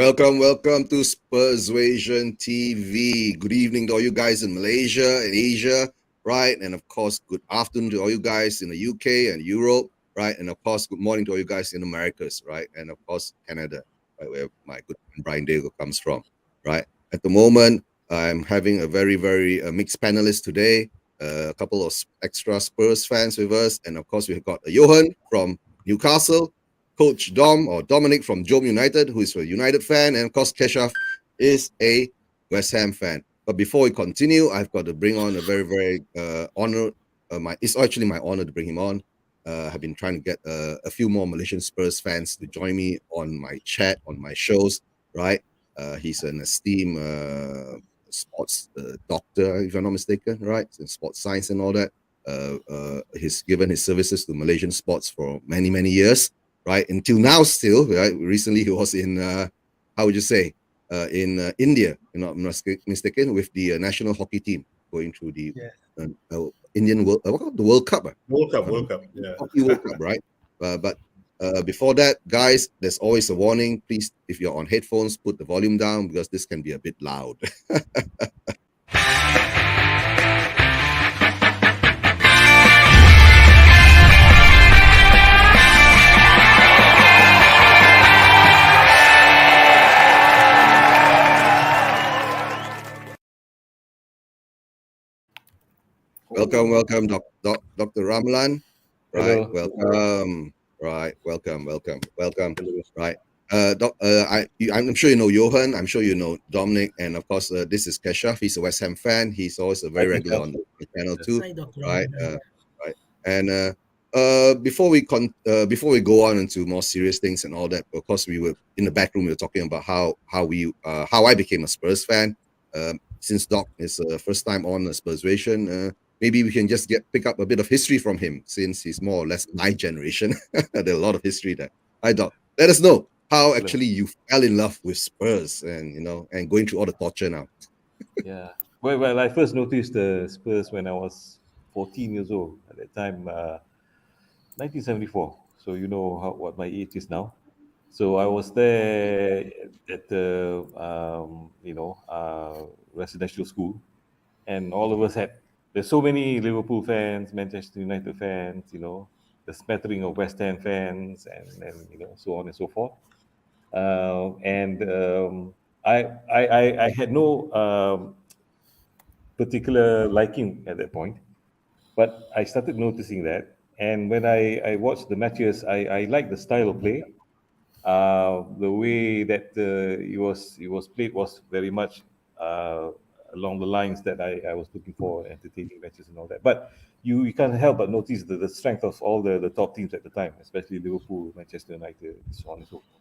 Welcome to Spurswasion TV. Good evening to all you guys in Malaysia and Asia, right? And of course, good afternoon to all you guys in the UK and Europe, right? And of course, good morning to all you guys in Americas, right? And of course, Canada, right, where my good friend Brian Daigle comes from, right? At the moment, I'm having a very mixed panelist today. A couple of extra Spurs fans with us, and of course, we've got Johan from Newcastle, Coach Dom or Dominic from Jom United, who is a United fan, and of course Keshaf is a West Ham fan. But before we continue, I've got to bring on a very honor. It's actually my honor to bring him on. I've been trying to get a few more Malaysian Spurs fans to join me on my chat, on my shows, right? He's an esteemed sports doctor, if I'm not mistaken, right? In sports science and all that. He's given his services to Malaysian sports for many years, right? Until now, still, right? Recently, he was in, how would you say, in India, I'm not mistaken, with the national hockey team going through the Indian World, the World Cup. World Cup, yeah. Hockey World Cup, right? But before that, guys, there's always a warning. Please, if you're on headphones, put the volume down because this can be a bit loud. Welcome, Dr. Ramalan. Right, Hello. welcome. Right, welcome. Right, I'm sure you know Johan. I'm sure you know Dominic, and of course, this is Keshaf. He's a West Ham fan. He's always a very regular on the channel too. Right, right. And before we go on into more serious things and all that, of course, we were in the back room. We were talking about how I became a Spurs fan. Since Doc is first time on the Spurswasion, maybe we can just pick up a bit of history from him, since he's more or less my generation. There's a lot of history there. Hi, Doc. Let us know how actually you fell in love with Spurs, and and going through all the torture now. Yeah. Well, I first noticed the Spurs when I was 14 years old. At that time, 1974. So you know what my age is now. So I was there at the residential school, and all of us there's so many Liverpool fans, Manchester United fans, the smattering of West Ham fans, and so on and so forth. I had no particular liking at that point, but I started noticing that. And when I watched the matches, I liked the style of play. The way that it was played was very much along the lines that I was looking for, entertaining matches and all that. But you can't help but notice the strength of all the top teams at the time, especially Liverpool, Manchester United, so on and so forth.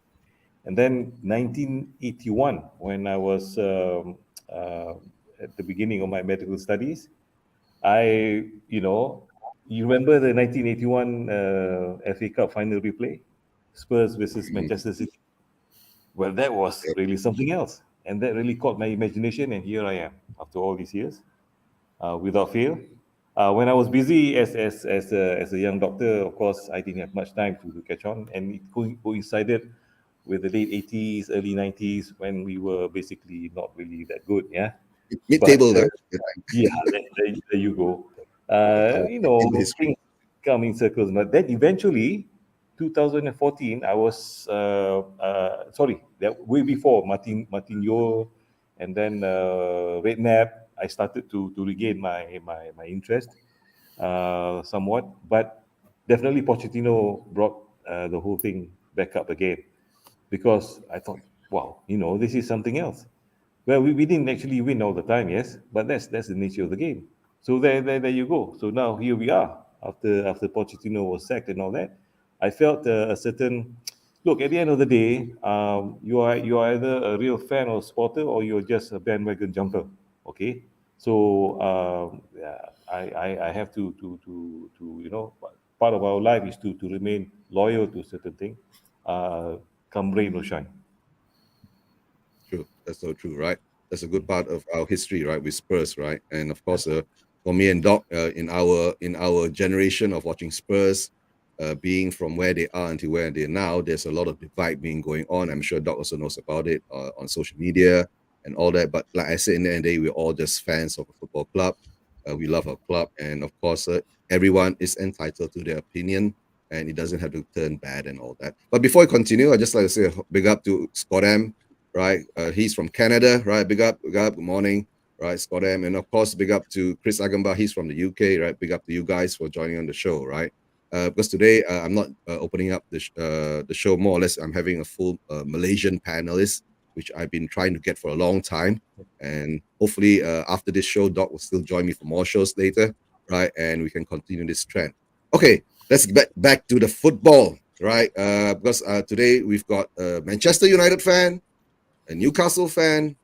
And then 1981, when I was at the beginning of my medical studies, you remember the 1981 FA Cup final replay, Spurs versus Manchester City. Well, that was really something else, and that really caught my imagination. And here I am, after all these years, without fail. When I was busy as a young doctor, of course, I didn't have much time to catch on, and it coincided with the late 80s, early 90s, when we were basically not really that good. Yeah. Mid-table there. Yeah, there you go. Things come in circles. But then eventually, 2014, I was way before Martinho, and then Redknapp. I started to regain my interest somewhat, but definitely Pochettino brought the whole thing back up again, because I thought, wow, this is something else. Well, we didn't actually win all the time, yes, but that's the nature of the game. So there you go. So now here we are, after Pochettino was sacked and all that. I felt a certain look. At the end of the day, you are either a real fan or supporter, or you're just a bandwagon jumper. Okay, so I have to part of our life is to remain loyal to a certain thing, come rain or shine. True. That's so true, right? That's a good part of our history, right, with Spurs, right? And of course, for me and Doc, in our generation of watching Spurs, being from where they are until where they're now, there's a lot of divide being going on. I'm sure Doc also knows about it on social media and all that. But like I said, in the end of the day, we're all just fans of a football club. We love our club, and of course, everyone is entitled to their opinion, and it doesn't have to turn bad and all that. But before I continue, I just like to say a big up to Scott M. Right, he's from Canada. Right, big up, big up. Good morning. Right, Scott M. And of course, big up to Chris Agamba. He's from the UK. Right, big up to you guys for joining on the show. Right. Because today I'm not opening up the show, more or less. I'm having a full Malaysian panelist, which I've been trying to get for a long time, and hopefully after this show, Doc will still join me for more shows later, right? And we can continue this trend. Okay, let's get back to the football, right? Because today we've got a Manchester United fan, a Newcastle fan,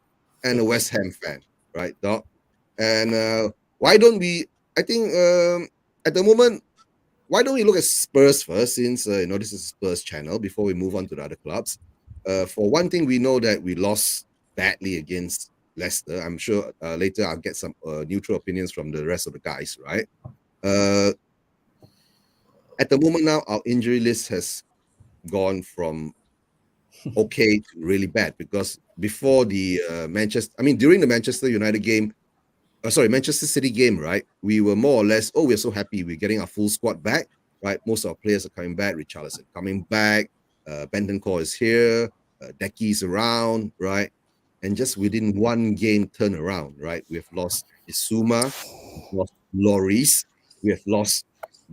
and a West Ham fan, right, Doc? And why don't we? I think at the moment, why don't we look at Spurs first, since this is a Spurs channel, before we move on to the other clubs. For one thing, we know that we lost badly against Leicester. I'm sure later I'll get some neutral opinions from the rest of the guys, right? Uh, at the moment now, our injury list has gone from okay to really bad, because before the during the Manchester United game, Manchester City game, right? We were more or less, oh, we're so happy we're getting our full squad back, right? Most of our players are coming back. Richarlison coming back. Bentancur is here. Decky's around, right? And just within one game turnaround, right? We have lost Isuma, we've lost Loris, we have lost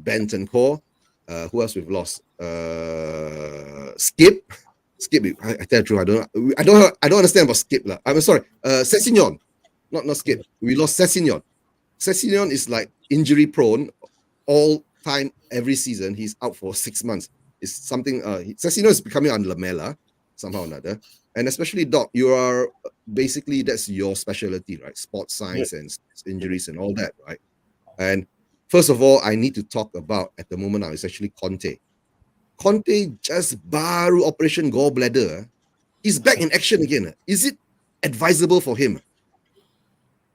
Bentancur. Who else we've lost? Skip. Skip. I tell you the truth, I don't understand about Skip lah. I'm sorry. Sessignon. Not Skip. We lost Sessignon. Sessignon is like injury prone all time, every season. He's out for 6 months. It's something. Sessignon is becoming on Lamela somehow or another. And especially Doc, you are basically, that's your specialty, right? Sports Yes. science and injuries and all that, right? And first of all, I need to talk about at the moment now is actually Conte. Conte just baru operation gallbladder. He's back in action again. Is it advisable for him?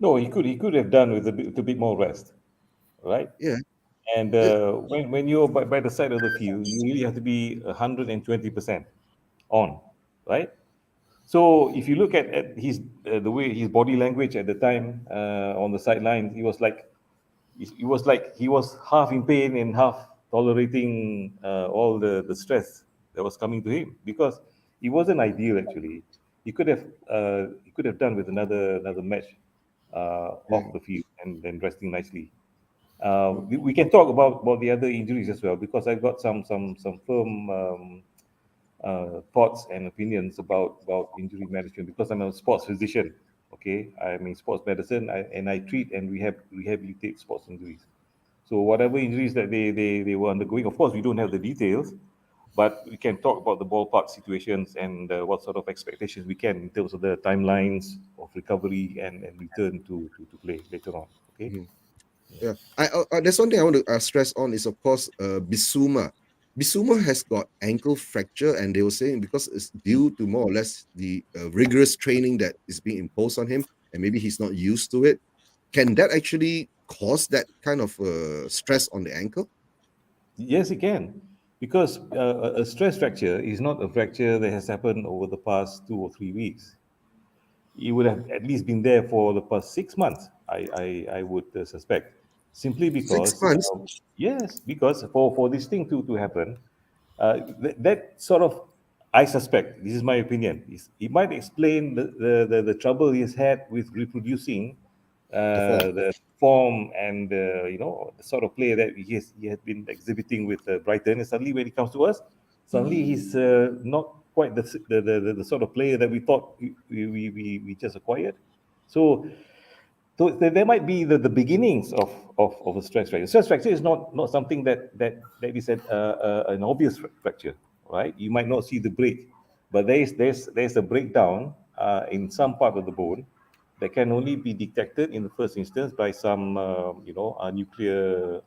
No, he could have done with a bit more rest, right? Yeah. And when you're by the side of the field, you really have to be 120% on, right? So if you look at his the way his body language at the time on the sideline, he was half in pain and half tolerating all the stress that was coming to him, because it wasn't ideal actually. He could have done with another match off the field and then resting nicely. We can talk about the other injuries as well, because I've got some firm thoughts and opinions about injury management, because I'm a sports physician. Okay, I'm in sports medicine, and I treat and rehabilitate sports injuries. So whatever injuries that they were undergoing, of course, we don't have the details, but we can talk about the ballpark situations and what sort of expectations we can in terms of the timelines of recovery and return to play later on. Okay. Mhm. Yeah, there's one thing I want to stress on is, of course, Bisuma. Bisuma has got ankle fracture, and they were saying because it's due to more or less the rigorous training that is being imposed on him, and maybe he's not used to it. Can that actually cause that kind of stress on the ankle? Yes, it can, because a stress fracture is not a fracture that has happened over the past 2 or 3 weeks. It would have at least been there for the past 6 months. I would suspect, simply Six because months. yes, because for this thing to happen, that sort of, I suspect, this is my opinion, is it might explain the trouble he's had with reproducing The form. the form and the sort of play that he had been exhibiting with Brighton, and suddenly when he comes to us, suddenly he's not quite the sort of player that we thought we just acquired. So there might be the beginnings of a stress fracture. Stress fracture is not something that is an obvious fracture, right? You might not see the break, but there's a breakdown in some part of the bone that can only be detected in the first instance by some nuclear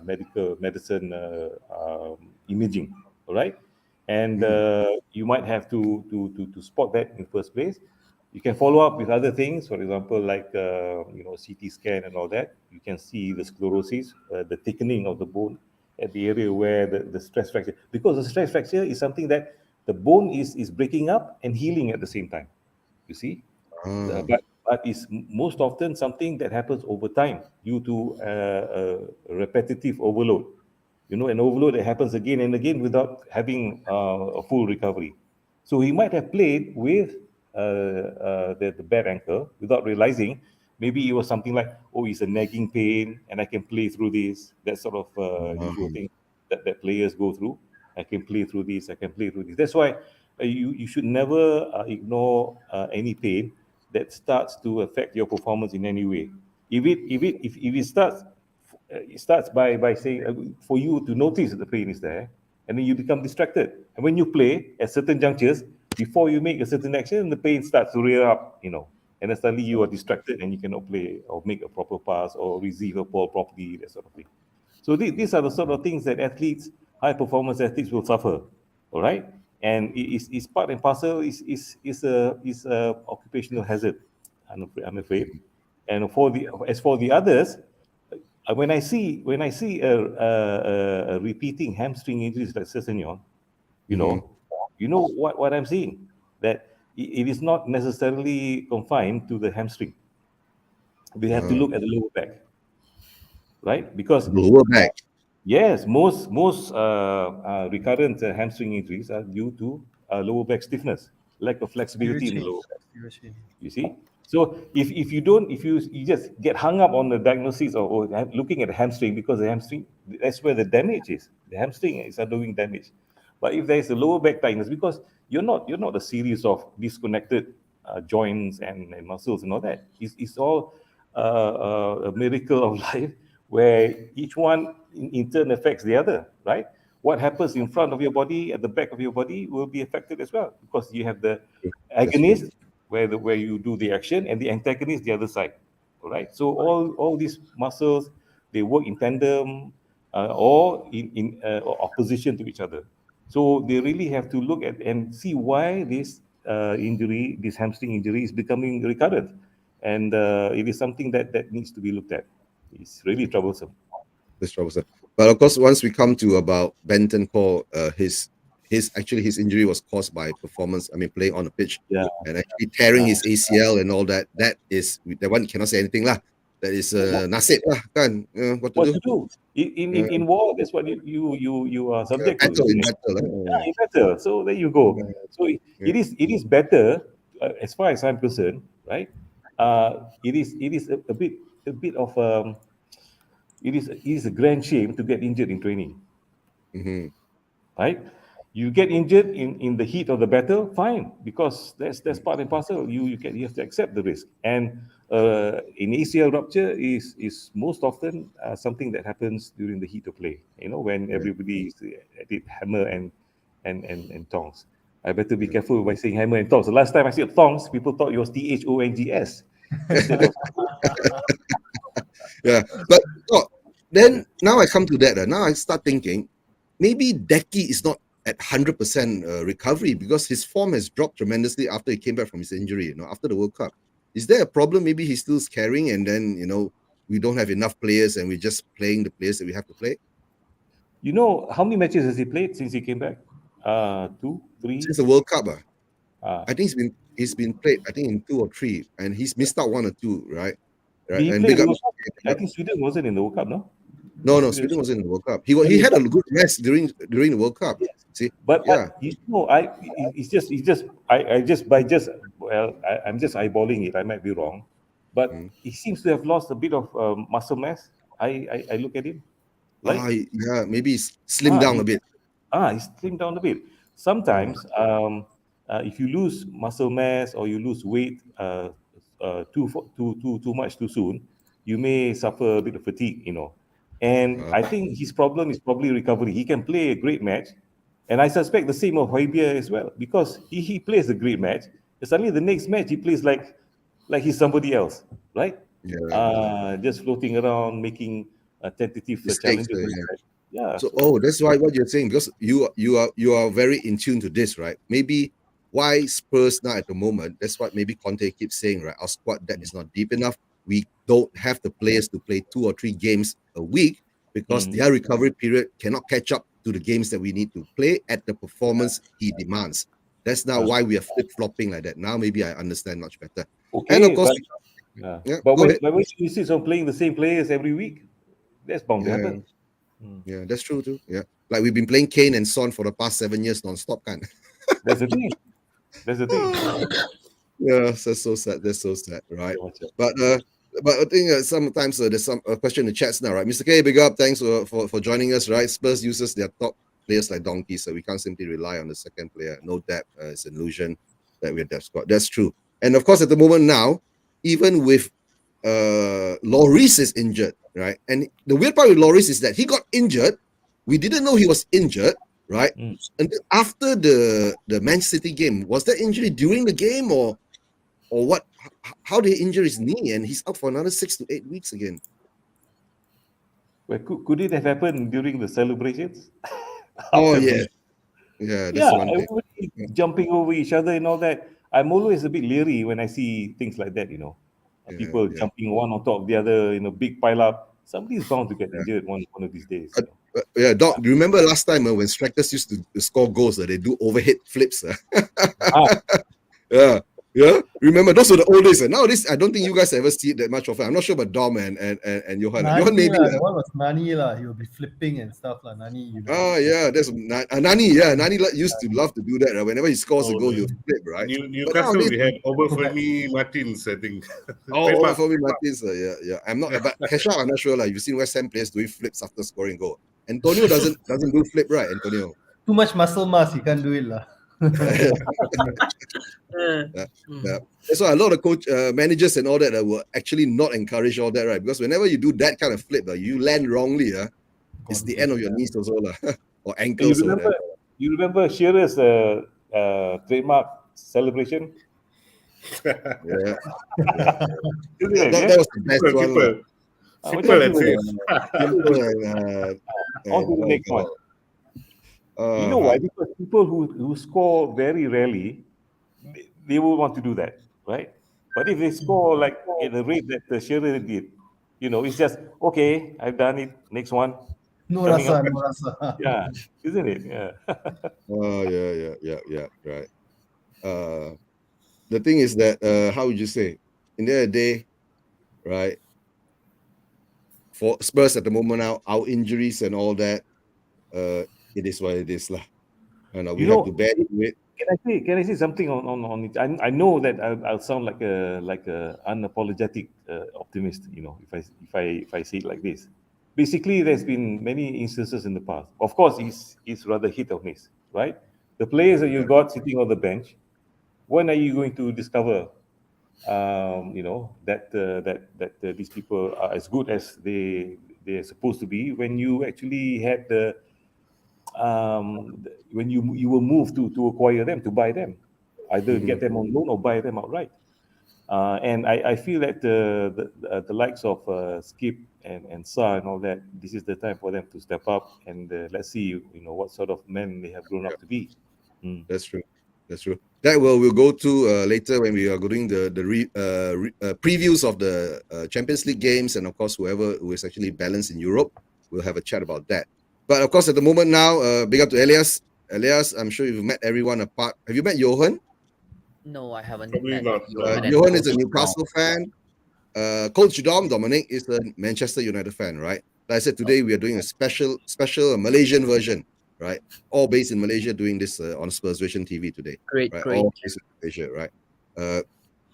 medical medicine imaging, all right? And Mm, you might have to spot that in the first place. You can follow up with other things, for example, like CT scan and all that. You can see the sclerosis, the thickening of the bone, at the area where the stress fracture, because the stress fracture is something that the bone is breaking up and healing at the same time. You see, Ah, but it's most often something that happens over time due to repetitive overload. You know, an overload that happens again and again without having a full recovery. So he might have played with the bad ankle without realizing. Maybe it was something like, oh, it's a nagging pain and I can play through this. That sort of usual um, thing that players go through. I can play through this. I can play through this. That's why you should never ignore any pain that starts to affect your performance in any way. If it starts, it starts by saying for you to notice that the pain is there, and then you become distracted. And when you play at certain junctures, before you make a certain action, the pain starts to rear up, you know, and then suddenly you are distracted and you cannot play or make a proper pass or receive a ball properly, that sort of thing. So these are the sort of things that athletes, high performance athletes, will suffer. All right, and it's part and parcel. Is a occupational hazard. I'm afraid. And for the others, when I see a repeating hamstring injuries like Sessegnon, you mhm, know, what I'm seeing, that it is not necessarily confined to the hamstring. We have to ah, look at the lower back, right? Because lower back. yes, most recurrent hamstring injuries are due to lower back stiffness, lack of flexibility in the Seriously, lower back. seriously. You see, so if you don't, if you just get hung up on the diagnosis or looking at the hamstring, because the hamstring, that's where the damage is. The hamstring is undergoing damage. But if there is a lower back tightness, because you're not a series of disconnected joints and muscles and all that. It's all a miracle of life where each one in turn affects the other, right? What happens in front of your body, at the back of your body, will be affected as well, because you have the That's true. agonist where you do the action, and the antagonist the other side. All right. So all these muscles, they work in tandem or in opposition to each other. So they really have to look at and see why this injury, this hamstring injury, is becoming recurrent, and it is something that needs to be looked at. It's really troublesome. This troublesome. But of course, once we come to about Benton Cole, his actually his injury was caused by performance. I mean, playing on the pitch Yeah. and actually tearing Yeah. his ACL and all that. That one cannot say anything lah. That is What, nasib lah kan. What to what do? to do Uh, in war? That's what you are subject to, battle isn't in it? battle. Yeah, it's better. So there you go. So Yeah. it is better, as far as I'm concerned, right? It is a bit of it is a grand shame to get injured in training, Mm-hmm. right? You get injured in the heat of the battle, fine, because that's part and parcel. You have to accept the risk. And in ACL rupture is most often something that happens during the heat of play. You know, when Yeah. everybody is at it hammer and tongs. I better be Yeah. careful by saying hammer and tongs. The last time I said tongs, people thought it was THONGS instead of Yeah. But oh, then now I come to that. Now I start thinking maybe Decky is not at 100% recovery because his form has dropped tremendously after he came back from his injury, after the World Cup. Is there a problem? Maybe he's still carrying and then, we don't have enough players and we're just playing the players that we have to play? how many matches has he played since he came back? Two, three. Since the World Cup, Uh, I think he's been played, I think in two or three, and he's missed out one or two, right? Right. did he And play in big the up. World Cup? I think Sweden wasn't in the World Cup, no? No, no, Sweden. Sweden wasn't in the World Cup. He Only had a but good rest during the World Cup. yes. See, But yeah. it's just I just by just well I'm just eyeballing it. I might be wrong, but Mm. he seems to have lost a bit of muscle mass. I look at him like Yeah, maybe he's slimmed ah down he, a bit. he's slimmed down a bit. Mm. Sometimes if you lose muscle mass or you lose weight too much too soon, you may suffer a bit of fatigue. And Uh, I think his problem is probably recovery. He can play a great match, and I suspect the same of Hoybier as well, because he plays a great match. And suddenly the next match he plays like he's somebody else, right? yeah, Just floating around, making tentative mistakes. challenges. Yeah. Yeah, So, so that's why what you're saying because you are very in tune to this, right? Maybe why Spurs now at the moment. That's what maybe Conte keeps saying, right? Our squad depth is not deep enough. We don't have the players to play two or three games a week. because their recovery period cannot catch up to the games that we need to play at the performance he demands. That's now why we are flip-flopping like that. Now maybe I understand much better. And of Okay, course, but go ahead. when you insist on playing the same players every week, that's bound to happen. Yeah, that's true too. Yeah, like we've been playing Kane and Son for the past 7 years non-stop, kind. That's the thing. That's the thing. Yeah, that's so sad. That's so sad, right? Gotcha. But I think sometimes there's some question in the chats now, right? Mr. K, big up. Thanks for joining us, right? Spurs uses their top players like donkeys, so we can't simply rely on the second player. No depth. It's an illusion that we're depth squad. That's true. And of course, at the moment now, even with Lloris is injured, right? And the weird part with Lloris is that he got injured. We didn't know he was injured, right? And after the Man City game, was that injury during the game or what? How did he injure his knee and he's out for another 6 to 8 weeks again? Well, could it have happened during the celebrations? Oh yeah, that's one thing. Everybody jumping over each other and all that. I'm always a bit leery when I see things like that. People jumping one on top of the other in a big pile up. Somebody's bound to get injured one of these days. Yeah, Doc, do you remember last time when strikers used to score goals, they do overhead flips? Yeah. Remember, those were the old days. Nowadays, I don't think you guys ever see it that much often. I'm not sure about Dom and Johan. Johan maybe. The one was Nani lah. He will be flipping and stuff like Nani. Yeah, that's Nani. Yeah, Nani used to love to do that. Right? Whenever he scores a goal, he'll flip, right? Newcastle, we had Oberfemi Martins, I think. Oberfemi Martins. Yeah. I'm not, but Kesha, I'm not sure. Like you've seen West Ham players doing flips after scoring goal. Antonio doesn't do flip, right? Antonio. Too much muscle mass, he can't do it lah. That's why a lot of coach managers and all that will actually not encourage all that, right? Because whenever you do that kind of flip, you land wrongly, it's the end of your knees also, or ankles. You remember Shearer's trademark celebration? That was the best one. Simple and safe. On to the next one. You know why? Because people who score very rarely, they will want to do that, right? But if they score like at the rate that the Shearer did, it's just okay. I've done it. Next one. No rasa. Yeah, isn't it? Yeah. Yeah. Right. The thing is that how would you say? In the day, right? For Spurs at the moment now, our injuries and all that, it is what it is, lah. We have to bear with. Can I say something on it? I know that I'll sound like a unapologetic optimist, if I say it like this. Basically, there's been many instances in the past. Of course, it's rather hit or miss, right? The players that you got sitting on the bench, when are you going to discover, that these people are as good as they're supposed to be? When you actually had when you were moved to acquire them, to buy them, either get them on loan or buy them outright. And I feel that the likes of Skip and Sa and all that, this is the time for them to step up and let's see, what sort of men they have grown up to be. That's true. That we'll go to later when we are doing the previews of the Champions League games, and of course who is actually balanced in Europe, we'll have a chat about that. But of course, at the moment now, big up to Elias. Elias, I'm sure you've met everyone apart. Have you met Johan? No, I haven't. Probably not. Johan is a Newcastle fan. Coach Dominic is a Manchester United fan, right? Like I said, today we are doing a special Malaysian version, right? All based in Malaysia, doing this on Spurs Vision TV today. Great. All based in Malaysia, right?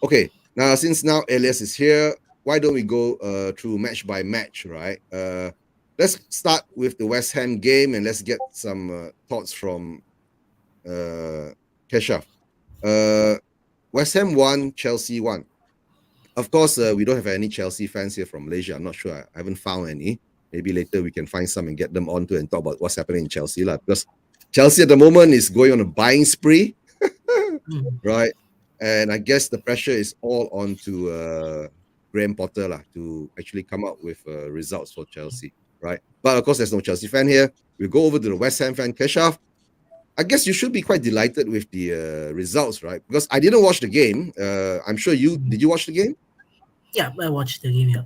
Okay, now since Elias is here, why don't we go through match by match, right? Let's start with the West Ham game and let's get some thoughts from Keshav. West Ham 1, Chelsea 1. Of course, we don't have any Chelsea fans here from Malaysia. I'm not sure. I haven't found any. Maybe later we can find some and get them on to and talk about what's happening in Chelsea. Because Chelsea at the moment is going on a buying spree, right? And I guess the pressure is all on to Graham Potter to actually come up with results for Chelsea, right? But of course, there's no Chelsea fan here. We'll go over to the West Ham fan, Keshav. I guess you should be quite delighted with the results, right? Because I didn't watch the game. I'm sure did you watch the game? Yeah, I watched the game. Yeah.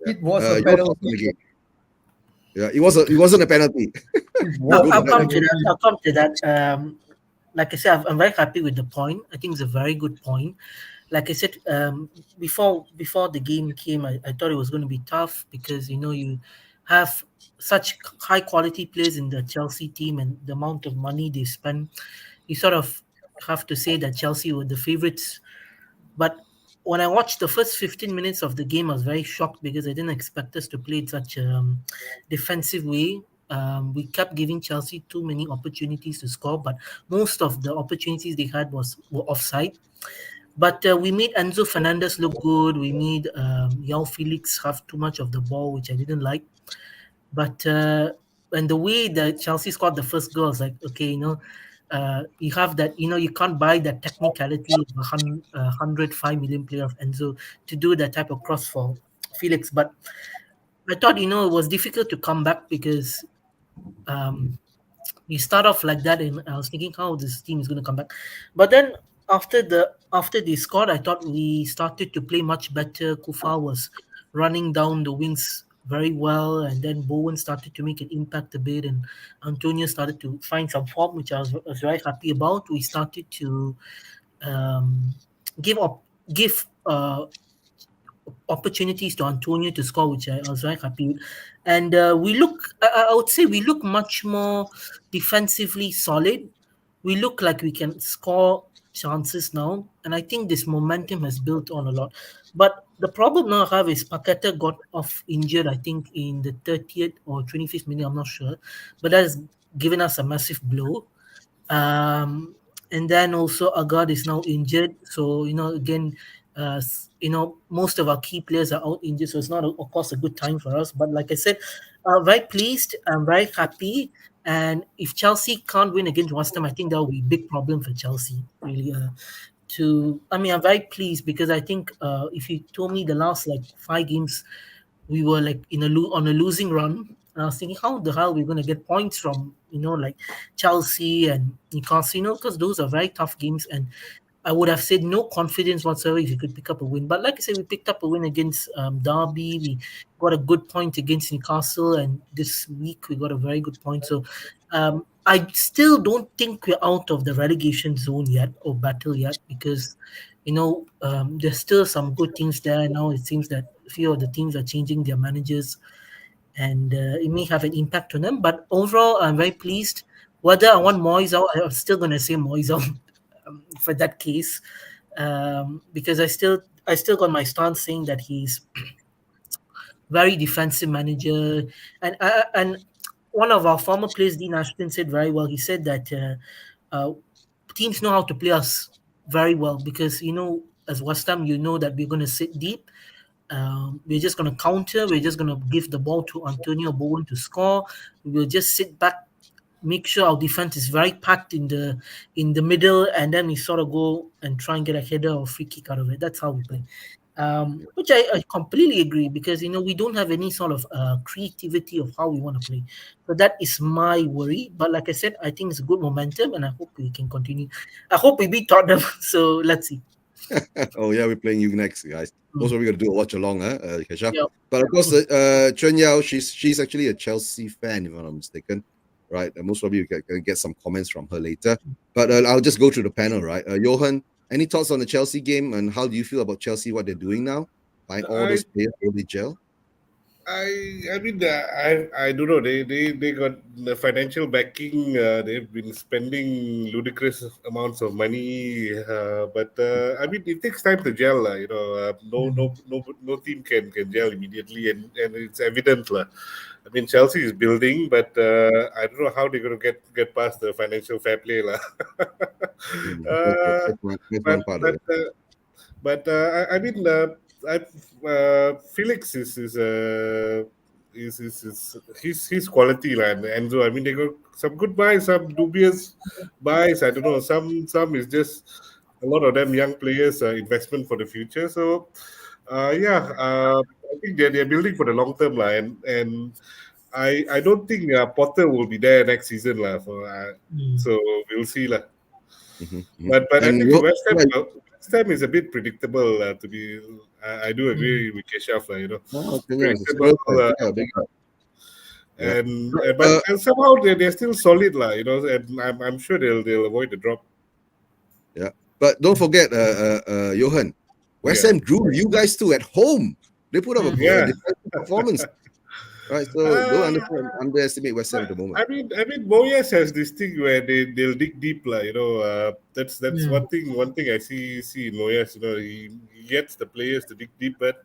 It was a penalty. Yeah, it wasn't a penalty. What? Go to I'll that come to again. that. I'll come to that. Like I said, I'm very happy with the point. I think it's a very good point. Like I said, before the game came, I thought it was going to be tough because you have such high quality players in the Chelsea team and the amount of money they spend. You sort of have to say that Chelsea were the favorites. But when I watched the first 15 minutes of the game, I was very shocked because I didn't expect us to play in such a defensive way. We kept giving Chelsea too many opportunities to score, but most of the opportunities they had were offside. But we made Enzo Fernandez look good. We made Yao Felix have too much of the ball, which I didn't like. But and the way that Chelsea scored the first goal, I was like, okay, you have that, you can't buy that technicality of 105 million player of Enzo to do that type of cross for Felix. But I thought, it was difficult to come back because um, you start off like that, and I was thinking how this team is going to come back. But then after they scored, I thought we started to play much better. Kufa was running down the wings very well, and then Bowen started to make an impact a bit, and Antonio started to find some form, which I was very happy about. We started to um, give opportunities to Antonio to score, which I was very happy with. And I would say we look much more defensively solid. We look like we can score chances now. And I think this momentum has built on a lot. But the problem now I have is Paqueta got off injured, I think, in the 30th or 25th minute, I'm not sure. But that has given us a massive blow. Um, and then also Agard is now injured. So, again, most of our key players are out injured. So it's not, of course, a good time for us. But like I said, very pleased. I'm very happy. And if Chelsea can't win against West Ham, I think that will be a big problem for Chelsea, really. I'm very pleased because I think if you told me the last like 5 games, we were like on a losing run. And I was thinking, how the hell are we going to get points from like Chelsea and Newcastle? Because those are very tough games, and I would have said no confidence whatsoever if you could pick up a win. But like I said, we picked up a win against Derby. We got a good point against Newcastle, and this week we got a very good point. So I still don't think we're out of the relegation zone yet or battle yet because there's still some good teams there. Now it seems that a few of the teams are changing their managers, and it may have an impact on them. But overall, I'm very pleased. Whether I want Moyes out, I'm still going to say Moyes out for that case, because I still got my stance saying that he's very defensive manager, and one of our former players, Dean Ashton, said very well. He said that teams know how to play us very well because as West Ham, that we're going to sit deep. We're just going to counter. We're just going to give the ball to Antonio Bowen to score. We'll just sit back, make sure our defense is very packed in the middle, and then we sort of go and try and get a header or free kick out of it. That's how we play. Which I completely agree because we don't have any sort of creativity of how we want to play. So that is my worry. But like I said, I think it's a good momentum, and I hope we can continue. I hope we beat Tottenham. So let's see. Oh yeah, we're playing you next, guys. Most probably gonna do a watch along, Kesha. Yeah. But of course, Chen Yao, she's actually a Chelsea fan, if I'm not mistaken, right? And most probably you can get some comments from her later. But I'll just go through the panel, right? Johan, any thoughts on the Chelsea game and how do you feel about Chelsea? What they're doing now? Buying all those players, all the gel. I mean, I don't know. They got the financial backing. They've been spending ludicrous amounts of money. But I mean, it takes time to gel. No team can gel immediately, and it's evident. I mean, Chelsea is building, but I don't know how they're going to get past the financial fair play. That's one part of it. I mean, Felix is his quality and Enzo. I mean, they got some good buys, some dubious buys. I don't know. Some is just a lot of them young players, investment for the future. So, I think they're building for the long term, and I don't think Potter will be there next season, so we'll see, But I And think West Ham is a bit predictable. To be, I do agree with Keshav. Oh, okay, yeah, Predictable. yeah, big Yeah. And somehow they're still solid, lah. And I'm sure they'll avoid the drop. Yeah. But don't forget, Johan, West Yeah. Ham drew you guys too at home. They put up a Yeah. defensive performance. Right. So don't underestimate West Ham at the moment. I mean, Moyes has this thing where they'll dig deep, lah. That's one thing I see in Moyes. He gets the players to dig deep, but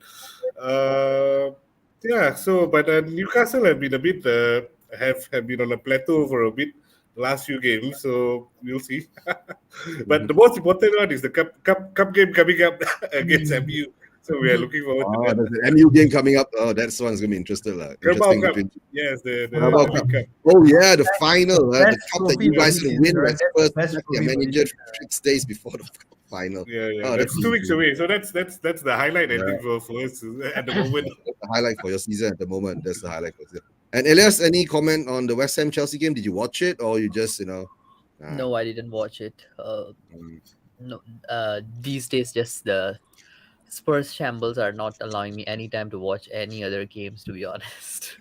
yeah. So, but Newcastle have been a bit have been on a plateau for a bit last few games. So we'll see. But the most important one is the cup game coming up against MU. So we are looking forward to that. There's an MU game coming up. Oh, that's one's gonna be interesting. Interesting Cup. between. Yes, the Carabao FA Cup. Cup. Oh yeah, the final, the Best cup that trophy you for guys this will season, win right? when Spurs Best sack trophy their for manager this 6 days before the final. Yeah. Oh, That's 2 weeks away. So that's the highlight, I think, for us at the moment. That's the highlight for your season at the moment. That's the highlight for you. And Elias, any comment on the West Ham Chelsea game? Did you watch it or you just nah? No, I didn't watch it. No. These days, just the Spurs shambles are not allowing me any time to watch any other games. To be honest.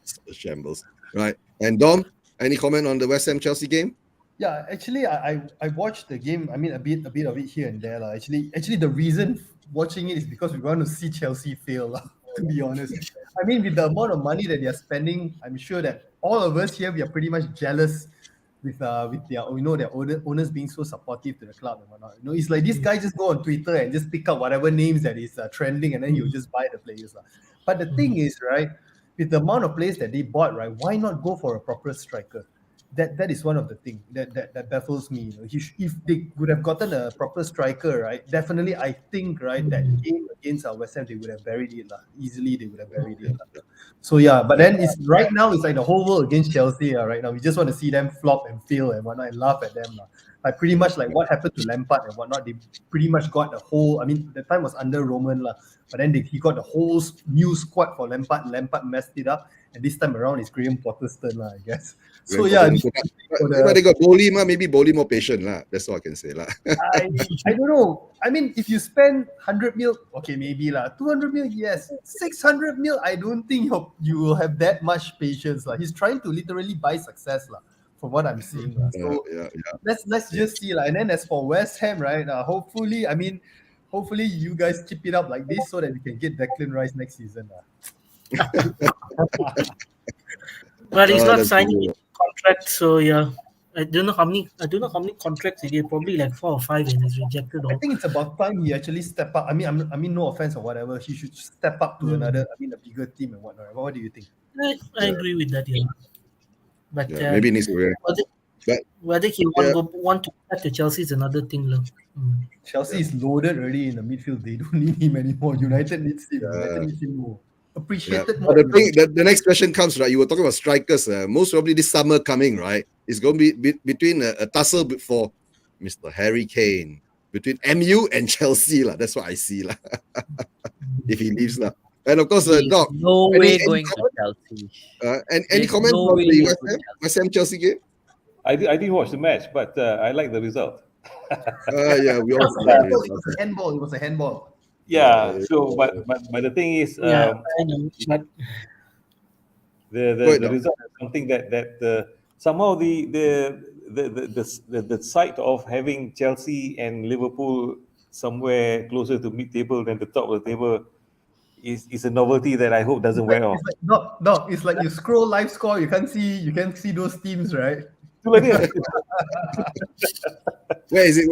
It's a shambles, right? And Dom, any comment on the West Ham Chelsea game? Yeah, actually, I watched the game. I mean, a bit of it here and there, lah. Actually, the reason watching it is because we want to see Chelsea fail, lah. To be honest, I mean, with the amount of money that they are spending, I'm sure that all of us here we are pretty much jealous with their their owners being so supportive to the club and whatnot. It's like this guy just go on Twitter and just pick up whatever names that is trending, and then he'll just buy the players, lah. But the thing is, right, with the amount of players that they bought, right, why not go for a proper striker? That is one of the things that baffles me. If they would have gotten a proper striker, right, definitely I think, right, that game against West Ham they would have buried it, easily. They would have buried it. So yeah, but then it's right now it's like the whole world against Chelsea. Right now we just want to see them flop and fail and whatnot and laugh at them. Like pretty much like what happened to Lampard and whatnot. They pretty much got the whole. I mean, the time was under Roman, but then he got the whole new squad for Lampard. Lampard messed it up, and this time around it's Graham Potter's turn, I guess. So yeah, but they got Bowley, maybe Bowley more patient, that's all I can say, I don't know. I mean, if you spend 100 mil, okay, maybe 200 mil, yes. 600 mil, I don't think you will have that much patience. He's trying to literally buy success, from what I'm seeing. So let's just see. And then as for West Ham, right? Hopefully you guys keep it up like this so that we can get Declan Rice next season. But he's not signing contract, so yeah. I don't know how many contracts he did. Probably like 4 or 5, and he's rejected all. I think it's about time he actually step up. I mean, no offense or whatever. He should step up to another. I mean, a bigger team and whatnot. What do you think? I agree with that. Yeah, but maybe he needs to. Whether he want to back to Chelsea is another thing, Chelsea is loaded already in the midfield. They don't need him anymore. United needs him. United needs him more. Appreciated more. The next question comes, right? You were talking about strikers. Most probably this summer coming, right? It's going to be between a tussle for Mr. Harry Kane between MU and Chelsea, That's what I see, if he leaves, And of course, Doc. No way going to Chelsea. And any comments on the West Ham Chelsea game? I didn't watch the match, but I like the result. Yeah, we all. It was a handball. It was a handball. Yeah. So, but the thing is, I know, but the result is something that somehow the sight of having Chelsea and Liverpool somewhere closer to mid-table than the top of the table is a novelty that I hope doesn't wear off. No, it's like you scroll live score, you can't see those teams, right? Where is it?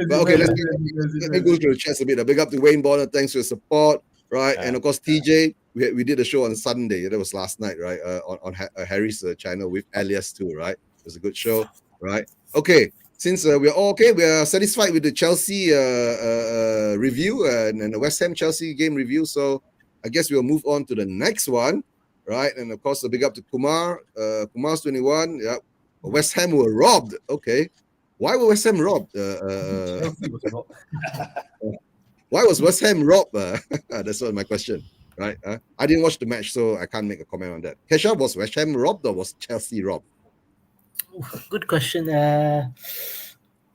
But okay, let me go through the chats a bit. A big up to Wayne Bonner. Thanks for your support, right? And of course, TJ, we did a show on Sunday. That was last night, right? On Harry's channel with Elias too, right? It was a good show, right? Okay, since we're all okay, we are satisfied with the Chelsea review and the West Ham Chelsea game review. So I guess we'll move on to the next one, right? And of course, a big up to Kumar. Kumar's 21. Yeah. West Ham were robbed. Okay. Why were West Ham robbed? Why was West Ham robbed? That's my question, right? I didn't watch the match, so I can't make a comment on that. Kesha, was West Ham robbed or was Chelsea robbed? Good question.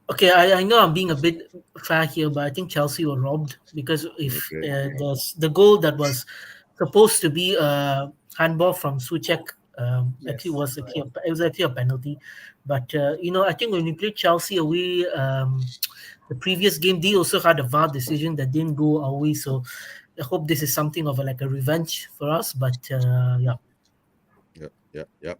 Okay, I know I'm being a bit fair here, but I think Chelsea were robbed because if the goal that was supposed to be handball from Suchek. Actually, Yes, it was actually a penalty. But I think when we played Chelsea away, the previous game, they also had a VAR decision that didn't go our way. So I hope this is something of like a revenge for us. But yeah. Yep.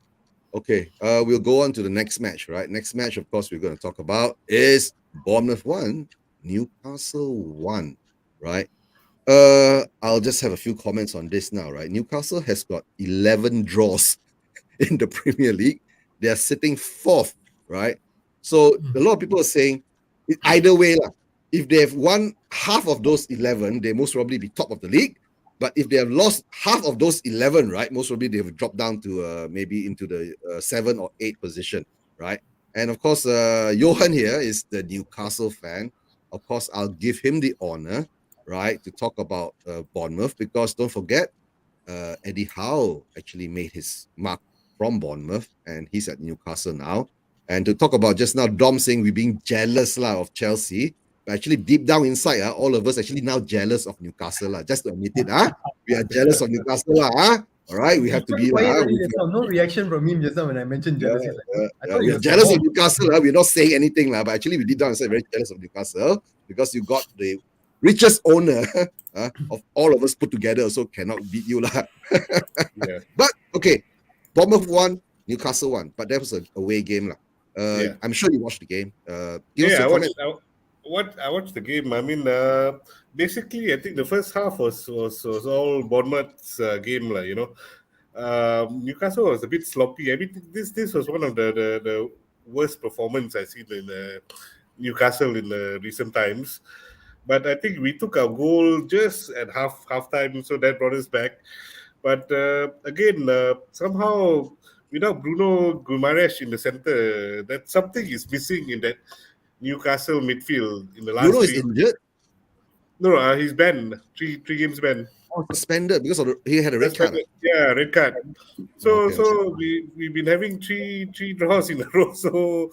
Okay, we'll go on to the next match, right? Next match, of course, we're going to talk about is Bournemouth 1, Newcastle 1, right? I'll just have a few comments on this now, right? Newcastle has got 11 draws in the Premier League. They are sitting fourth, right? So a lot of people are saying either way, lah. If they have won half of those 11, they most probably be top of the league. But if they have lost half of those 11, right, most probably they've dropped down to maybe into the 7 or 8 position, right? And of course, Johan here is the Newcastle fan. Of course, I'll give him the honor, right, to talk about Bournemouth, because don't forget, Eddie Howe actually made his mark from Bournemouth, and he's at Newcastle now. And to talk about just now, Dom saying we're being jealous of Chelsea. But actually, deep down inside, all of us actually now jealous of Newcastle. Just to admit it, we are jealous of Newcastle. All right, we have to be. quiet. No reaction from him just now when I mentioned jealousy. I thought we are jealous of Newcastle. We're not saying anything, but actually, we deep down inside very jealous of Newcastle, because you got the richest owner of all of us put together, so cannot beat you. Yeah. But okay, Bournemouth won, Newcastle won, but that was an away game. Yeah. I'm sure you watched the game. I watched the game. I mean, basically, I think the first half was all Bournemouth's game, Newcastle was a bit sloppy. I mean, this was one of the worst performance I've seen in Newcastle in recent times. But I think we took our goal just at halftime, so that brought us back. But again, somehow without Bruno Guimaraes in the center, that something is missing in that Newcastle midfield in the last. Bruno is injured. No, he's banned. Three games banned. Suspended because he had a red card. Yeah, red card. So Okay. we've been having three draws in a row. So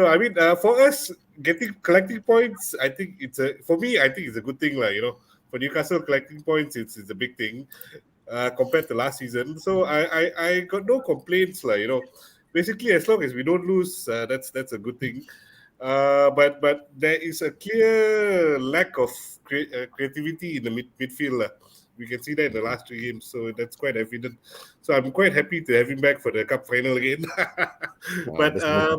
I mean, for us collecting points, I think it's a good thing, For Newcastle, collecting points, it's a big thing compared to last season. So I got no complaints, Basically, as long as we don't lose, that's a good thing. But there is a clear lack of creativity in the midfield. We can see that in the last 3 games, so that's quite evident. So I'm quite happy to have him back for the cup final again. But I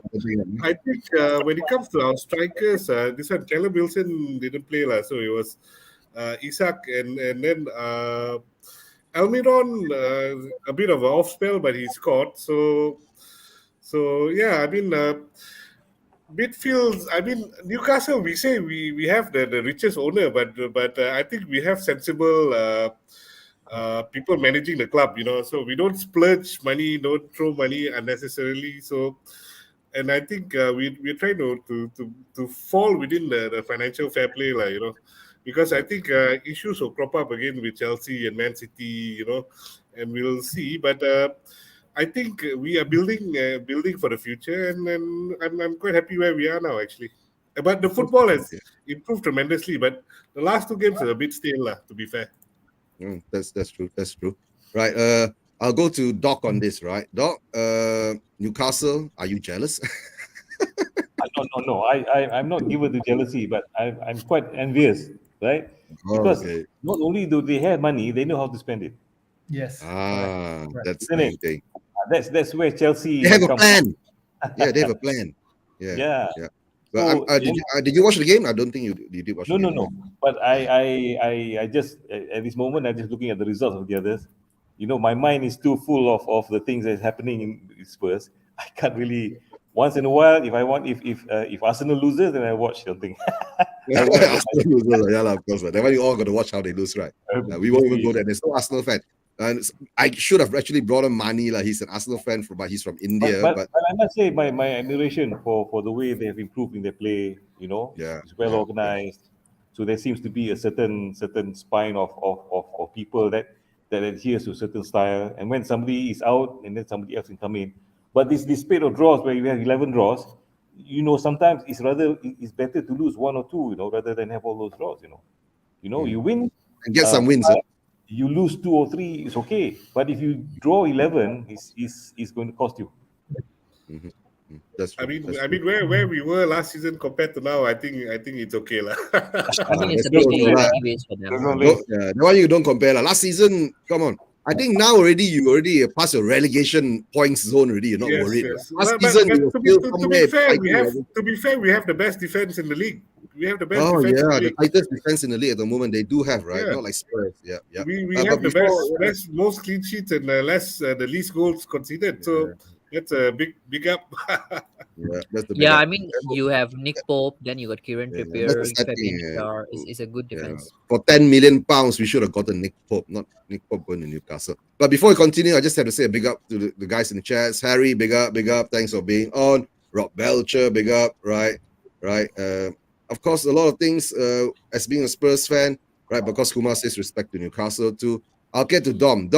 think when it comes to our strikers, this one Callum Wilson didn't play, so it was Isak and then Almiron, a bit of an off spell, but he scored. So yeah, I mean. Midfields, I mean, Newcastle, we say we have the richest owner, but I think we have sensible people managing the club, so we don't splurge money, don't throw money unnecessarily. So, and I think we're trying to fall within the financial fair play, because I think issues will crop up again with Chelsea and Man City, and we'll see. But I think we are building for the future, and I'm quite happy where we are now, actually. But the football has improved tremendously, but the last 2 games are a bit stale, to be fair. That's true. Right. I'll go to Doc on this, right? Doc, Newcastle, are you jealous? No. I'm not given to jealousy, but I'm quite envious, right? Because not only do they have money, they know how to spend it. Yes. That's the thing. That's where Chelsea. They have a plan. Yeah, they have a plan. Yeah. But So, did you watch the game? I don't think you did watch the game. No. But I just at this moment I'm just looking at the results of the others. My mind is too full of the things that's happening in Spurs. I can't really. Once in a while, if Arsenal loses, then I watch something. Arsenal loses, of course. Then you all got to watch how they lose, right? We won't even go there. There's no Arsenal fan. And I should have actually brought him Mani. He's an Arsenal fan, but he's from India. But I must say my admiration for the way they have improved in their play. It's well organized. So there seems to be a certain spine of people that adheres to a certain style. And when somebody is out, and then somebody else can come in. But this spate of draws where you have 11 draws, sometimes it's better to lose 1 or 2, rather than have all those draws. You win and get some wins. You lose 2 or 3, it's okay. But if you draw 11, it's going to cost you. That's true. That's I true. mean, where we were last season compared to now, I think it's okay lah. I mean, it's That's a big true. leap Lah. anyways for them. That one you don't compare. Lah. Last season, come on. I think now you already passed your relegation points zone already. You're not Yes, worried. yes. Last But season, you were to still be somewhere fair, fighting. we have the best defense in the league. We have the best Oh defense in yeah, the the league. tightest defense in the league at the moment. They do have, right? Yeah. Not like Spurs. Yeah, yeah. We But have the before, most clean sheets and the least goals conceded. So that's a big up. yeah, that's the big Yeah, up. I mean, you have Nick Pope, then you got Kieran Yeah, that's the Trippier, sad Fabian thing. Schär. Is a good Yeah. defense. For £10 million, we should have gotten Nick Pope, not Nick Pope going to Newcastle. But before we continue, I just have to say a big up to the guys in the chats. Harry, big up. Thanks for being on. Rob Belcher, big up. Right. Of course, a lot of things as being a Spurs fan, right? Because Kumar says respect to Newcastle too. I'll get to Dom.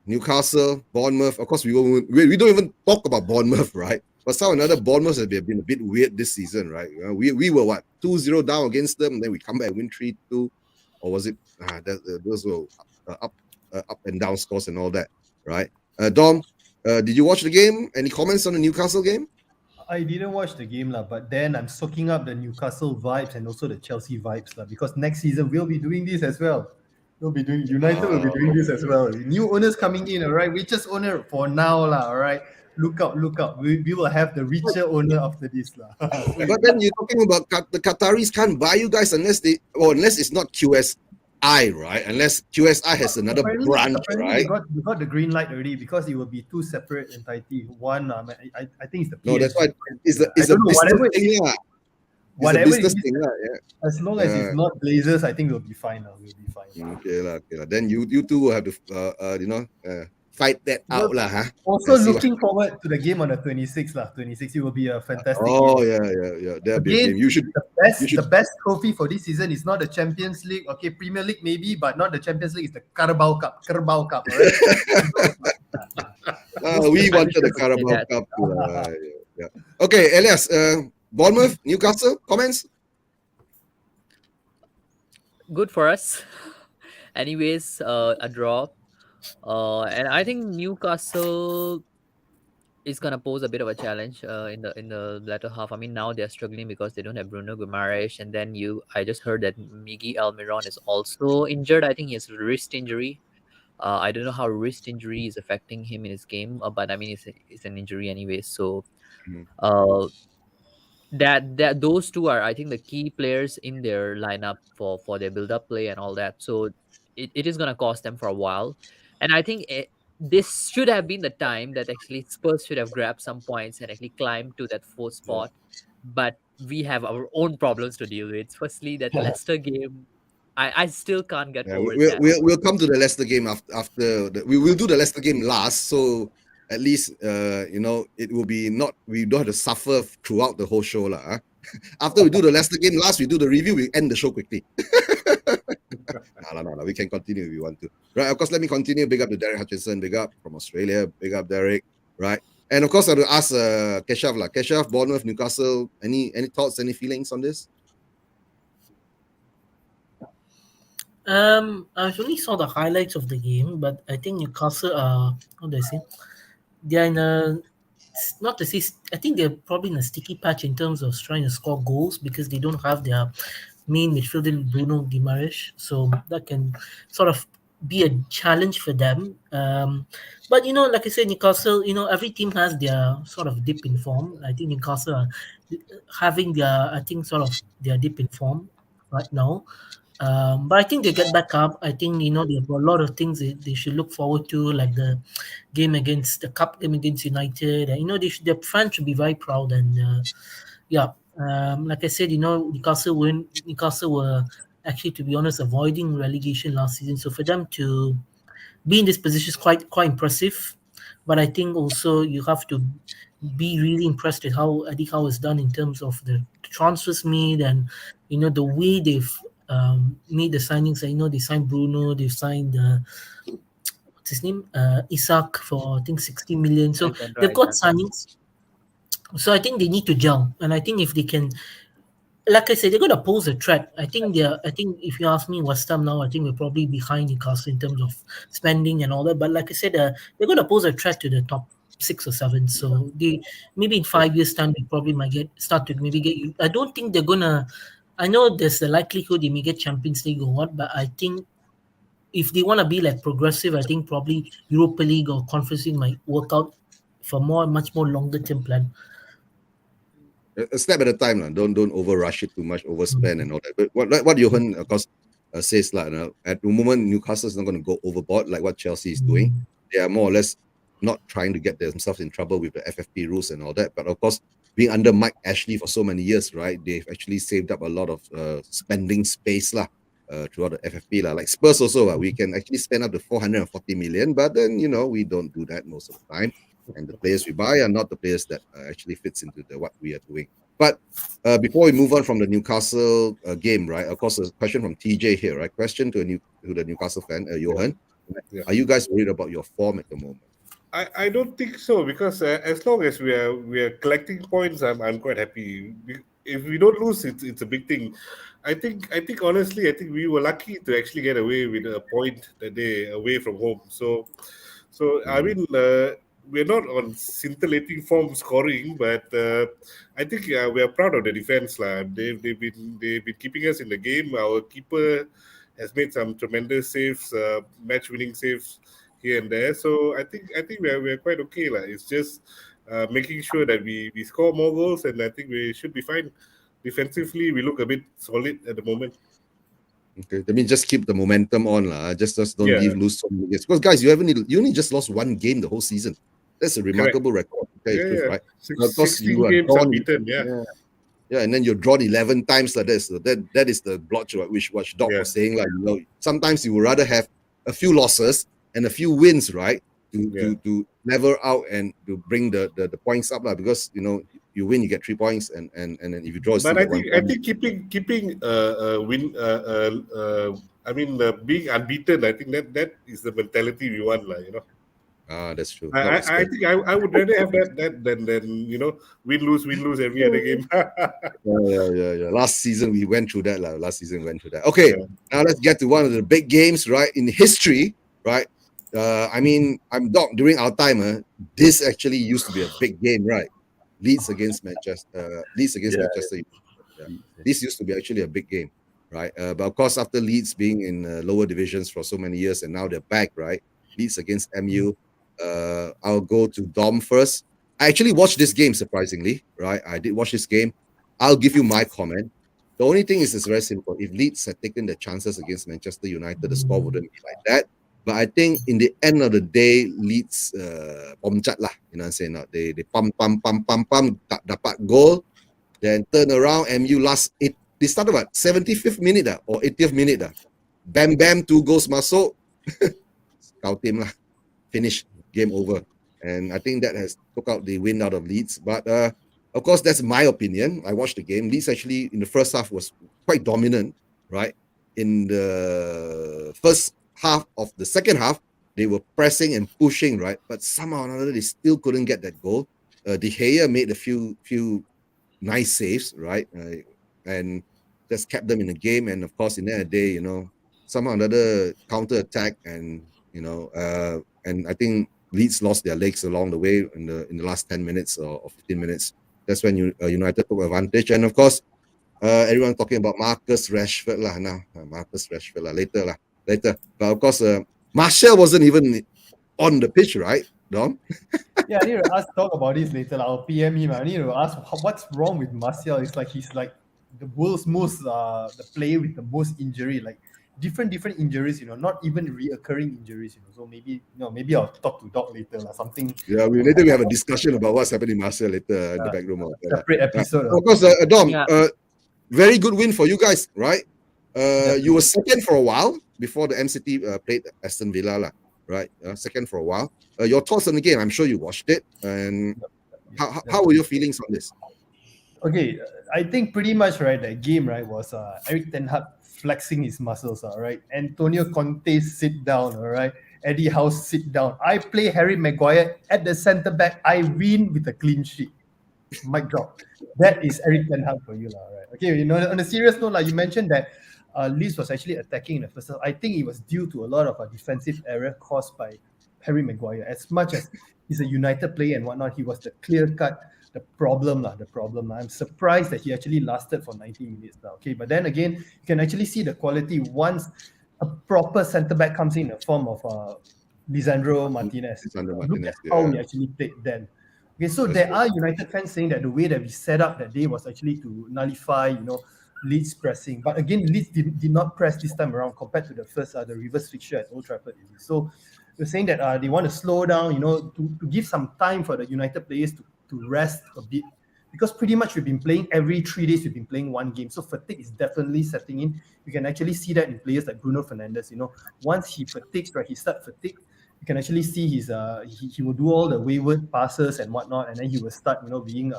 Newcastle, Bournemouth. Of course, we don't even talk about Bournemouth, right? But some another Bournemouth have been a bit weird this season, right? We were what 2-0 down against them, and then we come back and win 3-2, or was it? Those were up and down scores and all that, right? Dom, did you watch the game? Any comments on the Newcastle game? I didn't watch the game lah, but then I'm soaking up the Newcastle vibes and also the Chelsea vibes lah, because next season we'll be doing this as well. United will be doing this as well. New owners coming in, all right. Richest owner for now lah, all right. Look out. We will have the richer owner after this lah. But then you're talking about the Qataris can't buy you guys unless it's not QSI, right? Unless QSI has another branch, right? We got the green light already, because it will be two separate entities. One, I think it's the PSG. No, that's why it's a I don't know, business thing, lah. whatever It's a business it is, thing, yeah. as long as it's not Blazers, I think we'll be fine. We'll be fine. Okay lah. Then you two will have to fight that out lah, huh? Also looking forward to the game on the 26th lah. 26th, it will be a fantastic Oh game. yeah. That'll be a game. The best trophy for this season is not the Champions League. Okay, Premier League maybe, but not the Champions League. It's the Carabao Cup. All right? We wanted the Carabao Cup. Yeah. Okay, Elias. Bournemouth, Newcastle. Comments? Good for us. Anyways, a draw. And I think Newcastle is gonna pose a bit of a challenge in the latter half. I mean, now they're struggling because they don't have Bruno Guimaraes, and then I just heard that Miggy Almiron is also injured. I think he has a wrist injury. I don't know how wrist injury is affecting him in his game, but I mean, it's an injury anyway. So, that those two are, I think, the key players in their lineup for their build-up play and all that. So it is going to cost them for a while, and I think this should have been the time that actually Spurs should have grabbed some points and actually climbed to that fourth spot. But we have our own problems to deal with. Firstly, that Leicester game, I still can't get over that. We'll come to the Leicester game after we will do the Leicester game last, so at least it will be not, we don't have to suffer throughout the whole show lah. Huh? After we do the Leicester game last, we do the review, we end the show quickly. No, we can continue if you want to. Right, of course, let me continue. Big up to Derek Hutchinson, big up from Australia, big up Derek, right? And of course, I will ask Keshav lah. Keshav, Bournemouth, Newcastle, any thoughts, any feelings on this? I only saw the highlights of the game, but I think Newcastle are, how do I say, they're in a, not to say, I think they're probably in a sticky patch in terms of trying to score goals, because they don't have their main midfielder Bruno Guimaraes, so that can sort of be a challenge for them. But like I said, Newcastle, every team has their sort of dip in form. I think Newcastle are having their dip in form right now. But I think they get back up. I think they have a lot of things they should look forward to, like the cup game against United. And their fans should be very proud. And like I said, Newcastle were actually, to be honest, avoiding relegation last season. So for them to be in this position is quite impressive. But I think also you have to be really impressed at how Eddie Howe has done in terms of the transfers made, and the way they've made the signings. They signed Bruno, they've signed what's his name, Isak, for I think 60 million. So they've got signings. So I think they need to gel, and I think if they can like I said, they're gonna pose a threat. I think they're. I think if you ask me, West Ham now, I think we're probably behind Newcastle in terms of spending and all that. But like I said, they're gonna pose a threat to the top 6 or 7. So they maybe in 5 years' time they probably might start to maybe get. I don't think they're gonna. I know there's a likelihood they may get Champions League or what, but I think if they want to be like progressive, I think probably Europa League or Conference League might work out for much more longer term plan. A step at a time, lah. Don't over rush it too much, overspend and all that. But what Johan, of course, says, like, at the moment, Newcastle is not going to go overboard like what Chelsea is doing. They are more or less not trying to get themselves in trouble with the FFP rules and all that. But of course, being under Mike Ashley for so many years, right, they've actually saved up a lot of spending space lah, throughout the FFP lah. Like Spurs also, we can actually spend up to 440 million, but then we don't do that most of the time. And the players we buy are not the players that actually fits into what we are doing. But before we move on from the Newcastle game, right? Of course, a question from TJ here, right? Question to the Newcastle fan, Johan. Yeah. Are you guys worried about your form at the moment? I don't think so, because as long as we are collecting points, I'm quite happy. If we don't lose, it's a big thing. I think honestly, I think we were lucky to actually get away with a point that day away from home. So I mean, we're not on scintillating form scoring, but I think we are proud of the defense lah. They've been keeping us in the game. Our keeper has made some tremendous saves, match-winning saves here and there. So I think we're quite okay lah. It's just making sure that we score more goals, and I think we should be fine. Defensively, we look a bit solid at the moment. Okay, I mean, just keep the momentum on lah. Just don't lose so many games. Because guys, you only just lost one game the whole season. That's a remarkable record. Okay, right? 16 games unbeaten. Yeah, and then you're drawn 11 times like this. So that is the blotch which Doc was saying. Like, sometimes you would rather have a few losses and a few wins, right? To level out and to bring the points up, because you win, you get 3 points, and then if you draw, but I think keeping win. I mean, being unbeaten. I think that is the mentality we want, that's true. I think I would rather have that than win lose every other game. Yeah. Last season we went through that. Okay, now let's get to one of the big games, right, in history, right? I mean, Doc, during our time, this actually used to be a big game, right? Leeds against Manchester. Manchester. Yeah. This used to be actually a big game, right? But of course, after Leeds being in lower divisions for so many years, and now they're back, right? Leeds against MU. I'll go to Dom first. I actually watched this game, surprisingly, right? I did watch this game. I'll give you my comment. The only thing is, it's very simple. If Leeds had taken the chances against Manchester United, the score wouldn't be like that. But I think in the end of the day, Leeds pomcat lah. You know what I'm saying? They pam, tak dapat goal. Then turn around, MU they started about 75th minute or 80th minute. Bam, 2 goals masuk. Kau team lah. Finish. Game over. And I think that has took out the wind out of Leeds. But of course, that's my opinion. I watched the game. Leeds actually in the first half was quite dominant, right? In the first half of the second half, they were pressing and pushing, right? But somehow or another, they still couldn't get that goal. De Gea made a few nice saves, right? And just kept them in the game. And of course, in that day, somehow or another counter attack, and and I think Leeds lost their legs along the way in the last 10 minutes or 15 minutes. That's when United took advantage. And of course, everyone talking about Marcus Rashford lah now. Marcus Rashford lah later. But of course, Martial wasn't even on the pitch, right, Dom? Yeah, I need to talk about this later. I'll PM him. I need to ask what's wrong with Martial. It's like he's like the world's most the player with the most injury, like different injuries, not even reoccurring injuries, so maybe I'll talk to Doc later or something. Yeah, later we have a discussion about what's happening Martial later in the back room. Separate episode. Of course, Dom, very good win for you guys, right? You were second for a while before the MCT played Aston Villa, right? Second for a while. Your thoughts on the game? I'm sure you watched it, and how were your feelings on this? Okay, I think pretty much, right, that game, right, was Eric Ten Hag flexing his muscles, right? Antonio Conte sit down, all right? Eddie Howe sit down. I play Harry Maguire at the centre back. I win with a clean sheet. Mic drop. That is Eric Ten Hag for you, lah. Right? Okay, on a serious note, like you mentioned that Leeds was actually attacking in the first half. I think it was due to a lot of defensive error caused by Harry Maguire. As much as he's a United player and whatnot, he was the clear cut the problem. I'm surprised that he actually lasted for 90 minutes now. Okay, but then again, you can actually see the quality once a proper centre back comes in the form of Lisandro Martinez. Look at how he actually played then. Okay, so there are United fans saying that the way that we set up that day was actually to nullify, Leeds pressing. But again, Leeds did not press this time around compared to the first, the reverse fixture at Old Trafford. So they're saying that they want to slow down, to give some time for the United players to rest a bit. Because pretty much we've been playing every 3 days, we've been playing one game. So fatigue is definitely setting in. You can actually see that in players like Bruno Fernandes. Once he fatigues, right, he starts fatigue. You can actually see he will do all the wayward passes and whatnot, and then he will start, being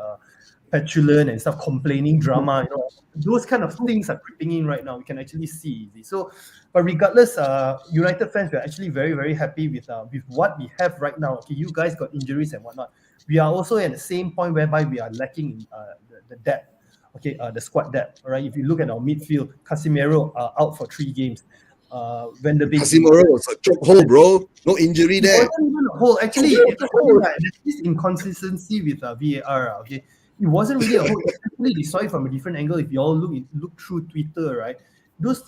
petulant and stuff, complaining drama. Those kind of things are creeping in right now. We can actually see. So, but regardless, United fans, we're actually very, very happy with what we have right now. Okay, you guys got injuries and whatnot. We are also at the same point whereby we are lacking in the depth. Okay, the squad depth. All right, if you look at our midfield, Casemiro out for 3 games. When the big Casemiro was a choke hole, bro. No injury there. It wasn't even a hole. Actually, there's this inconsistency with VAR. Okay, it wasn't really a hole. Actually, they saw it from a different angle. If you all look through Twitter, right?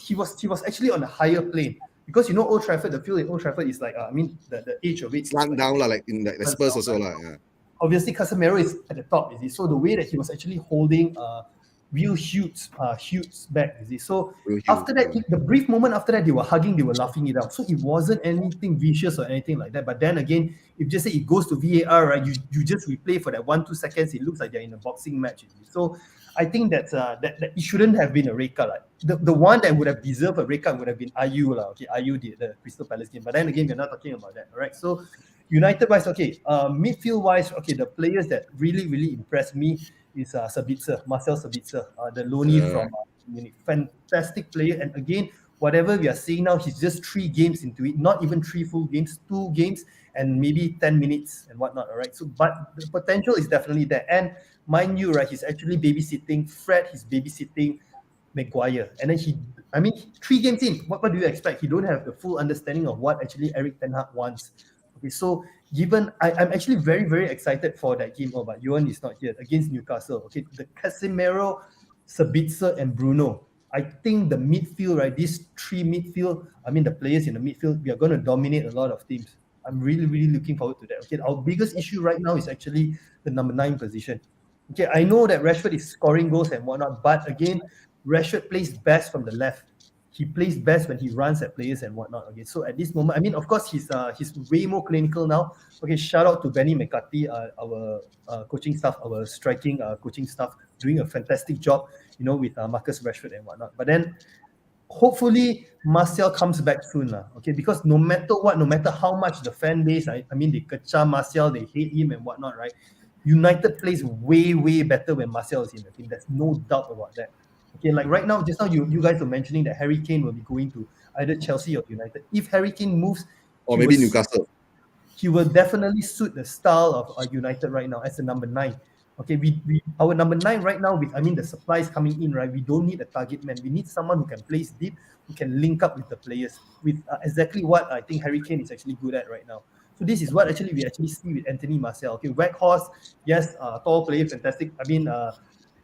He was actually on a higher plane because Old Trafford, the field at Old Trafford is like the edge of it Slant down like in the Spurs also yeah. Obviously, Casemiro is at the top. So the way that he was actually holding Will Hughes back, So after that, the brief moment after that, they were hugging, they were laughing it out. So it wasn't anything vicious or anything like that. But then again, if just say it goes to VAR, right, you just replay for that 1-2 seconds, it looks like they're in a boxing match. So I think that it shouldn't have been a red card. Like. The one that would have deserved a red card would have been Ayew. Okay, Ayew did the Crystal Palace game. But then again, we're not talking about that. All right. So United-wise, okay, midfield-wise, okay, the players that really, really impressed me is Sabitzer, Marcel Sabitzer, the loanee from Munich. Fantastic player. And again, whatever we are seeing now, he's just 3 games into it, not even 3 full games, 2 games and maybe 10 minutes and whatnot. All right. So, but the potential is definitely there. And mind you, right, he's actually babysitting Fred, he's babysitting Maguire. And then 3 games in, what do you expect? He don't have the full understanding of what actually Eric Ten Hag wants. Okay, so given I'm actually very, very excited for that game. Oh, but Johan is not here against Newcastle. Okay, the Casemiro, Sabitzer, and Bruno. I think the midfield, right? These 3 midfield, the players in the midfield, we are going to dominate a lot of teams. I'm really, really looking forward to that. Okay, our biggest issue right now is actually the number 9 position. Okay, I know that Rashford is scoring goals and whatnot, but again, Rashford plays best from the left. He plays best when he runs at players and whatnot. Okay, so at this moment, of course, he's way more clinical now. Okay, shout out to Benny McCarthy, our coaching staff, our striking coaching staff, doing a fantastic job, with Marcus Rashford and whatnot. But then, hopefully, Martial comes back soon, okay, because no matter what, no matter how much the fan base, they kecam Martial, they hate him and whatnot, right? United plays way, way better when Martial is in the team. There's no doubt about that. Okay, like right now, just now you guys were mentioning that Harry Kane will be going to either Chelsea or United. If Harry Kane moves, or maybe Newcastle, he will definitely suit the style of United right now as a number 9. Okay, we our number 9 right now with the supplies coming in, right? We don't need a target man. We need someone who can place deep, who can link up with the players with exactly what I think Harry Kane is actually good at right now. So this is what we actually see with Anthony Martial. Okay, Weghorst, yes, tall player, fantastic.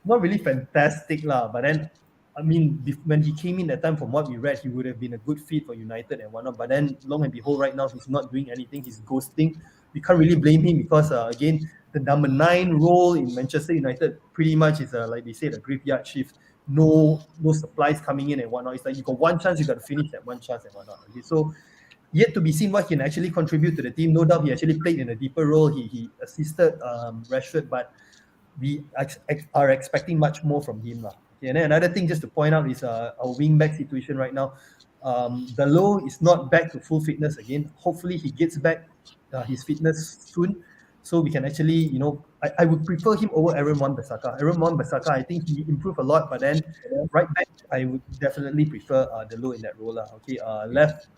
Not really fantastic but then when he came in that time, from what we read, he would have been a good fit for United and whatnot. But then, long and behold, right now he's not doing anything. He's ghosting. We can't really blame him because again, the number 9 role in Manchester United pretty much is like they say, the graveyard shift. No supplies coming in and whatnot. It's like you got one chance, you got to finish that one chance and whatnot. Okay, so yet to be seen what he can actually contribute to the team. No doubt he actually played in a deeper role. He assisted Rashford, but we are expecting much more from him. Okay, and then another thing just to point out is our wing-back situation right now. Dalot is not back to full fitness again. Hopefully he gets back his fitness soon, so we can actually, I would prefer him over Aaron Wan-Bissaka. Aaron Wan-Bissaka, I think he improved a lot, but then right back, I would definitely prefer Dalot in that role. Okay, left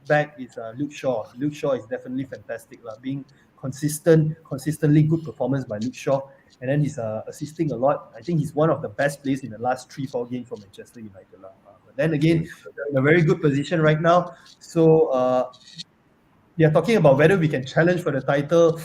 back is Luke Shaw. Luke Shaw is definitely fantastic. Being consistently good performance by Luke Shaw. and then he's assisting a lot. I think he's one of the best players in the last 3-4 games for Manchester United. But then again, they're in a very good position right now. So they are talking about whether we can challenge for the title.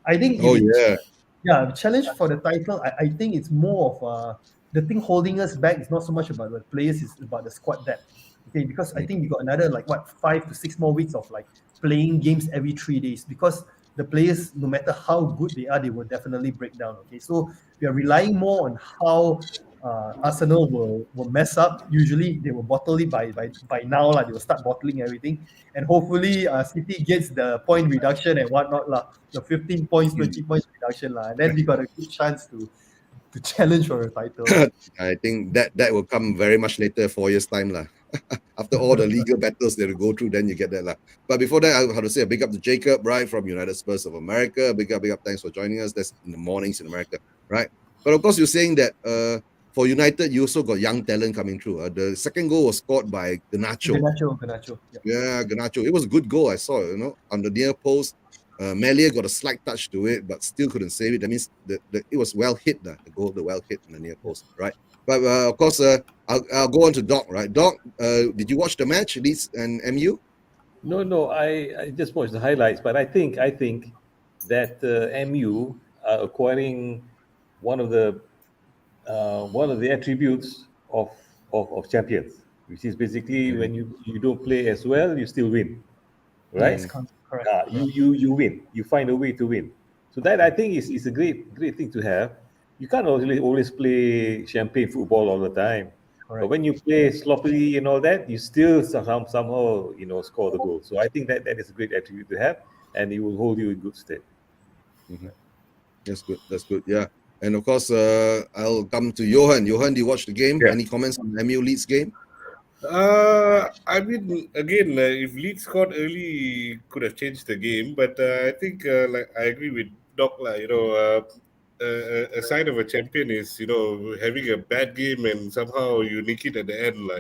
I think if Oh it yeah. yeah, challenge for the title, I think it's more of the thing holding us back is not so much about the players, it's about the squad depth. Okay, because I think we got another like what 5 to 6 more weeks of like playing games every 3 days because the players, no matter how good they are, they will definitely break down. Okay, so we are relying more on how Arsenal will mess up. Usually they will bottle it by now like they will start bottling everything, and hopefully City gets the point reduction and whatnot lah, the 15 points, 20 points reduction lah, and then we got a good chance to challenge for a title. I think that will come very much later, 4 years time lah. After all the legal battles they will go through, then you get that lah. But before that, I have to say a big up to Jacob, right, from United Spurs of America. Big up, thanks for joining us. That's in the mornings in America, right? But of course, you're saying that for United, you also got young talent coming through. The second goal was scored by Garnacho. Garnacho. Yeah, Garnacho. It was a good goal. I saw it, on the near post. Melia got a slight touch to it, but still couldn't save it. That means it was well hit, the goal, the well hit in the near post, right? But of course, I'll go on to Doc, right? Doc, did you watch the match, Leeds and MU? No, I just watched the highlights, but I think that MU are acquiring one of the attributes of champions, which is basically when you don't play as well, you still win, right? Yes, correct. You win. You find a way to win. So that I think is a great thing to have. You can't always play champagne football all the time. Correct. But when you play sloppily and all that, you still somehow score the goal. So I think that is a great attribute to have, and it will hold you in good stead. Mm-hmm. That's good. Yeah. And of course, I'll come to Johan. Johan, do you watch the game? Yeah. Any comments on MU Leeds game? I mean, again, if Leeds scored early, could have changed the game. But I think, like, I agree with Doc. A sign of a champion is, having a bad game and somehow you nick it at the end,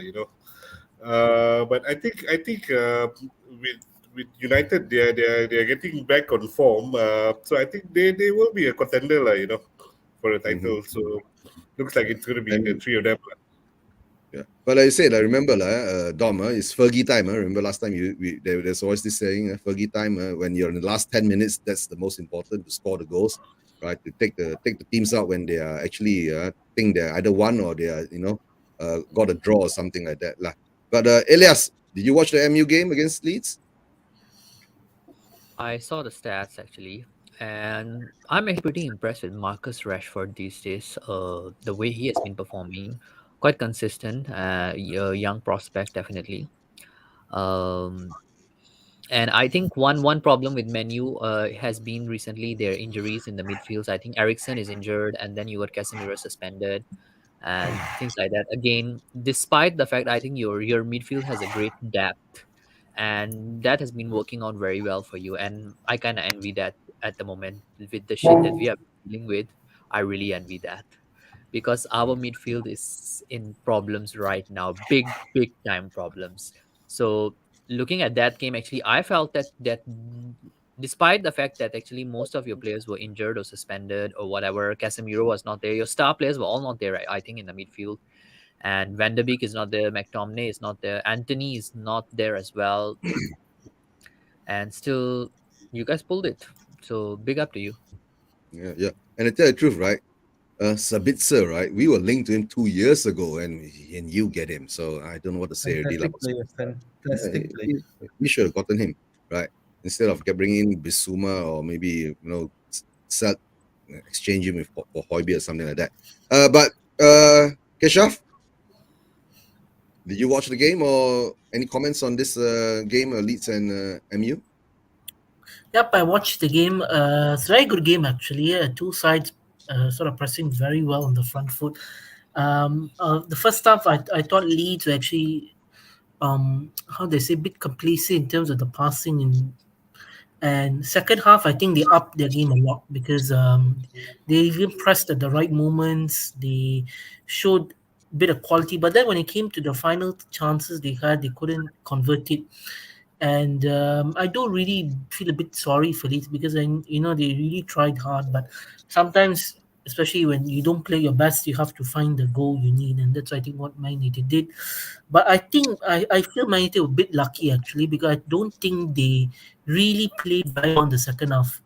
But I think with United, they are getting back on form. So I think they will be a contender, for a title. So looks like it's going to be the three of them. Yeah, but like I said, I remember Dom, it's Fergie time. Remember last time there's always this saying, Fergie time. When you're in the last 10 minutes, that's the most important to score the goals, right? To take the teams out when they are actually think they're either won or they are got a draw or something like that lah. But Elias, did you watch the MU game against Leeds? I saw the stats actually, and I'm actually pretty impressed with Marcus Rashford these days. The way he has been performing, quite consistent. A young prospect, definitely. Um, and I think one problem with Menu has been recently their injuries in the midfields. I think Ericsson is injured, and then you got Casemiro suspended, and things like that. Again, despite the fact I think your midfield has a great depth, and that has been working out very well for you. And I kind of envy that at the moment with the shit that we are dealing with. I really envy that because our midfield is in problems right now, big time problems. So looking at that game, actually, I felt that despite the fact that actually most of your players were injured or suspended or whatever, Casemiro was not there, your star players were all not there, I think, in the midfield. And Van der Beek is not there, McTominay is not there, Anthony is not there as well. And still, you guys pulled it. So big up to you. Yeah. And to tell you the truth, right? Sabitzer, right? We were linked to him 2 years ago, and you get him. So I don't know what to say already. Fantastic player. We should have gotten him, right? Instead of bringing in Bissouma or maybe exchange him for Højbjerg or something like that. But Keshaf, did you watch the game or any comments on this game, Leeds and MU? Yep, I watched the game. It's a very good game actually. Two sides sort of pressing very well on the front foot. The first half, I thought Leeds were actually, how they say, a bit complacent in terms of the passing. And second half, I think they upped their game a lot because they even pressed at the right moments. They showed a bit of quality, but then when it came to the final chances they had, they couldn't convert it. And I do really feel a bit sorry for Leeds because they really tried hard, but sometimes especially when you don't play your best, you have to find the goal you need, and that's I think what Man United did. But I think I feel Man United were a bit lucky actually, because I don't think they really played very well in the second half.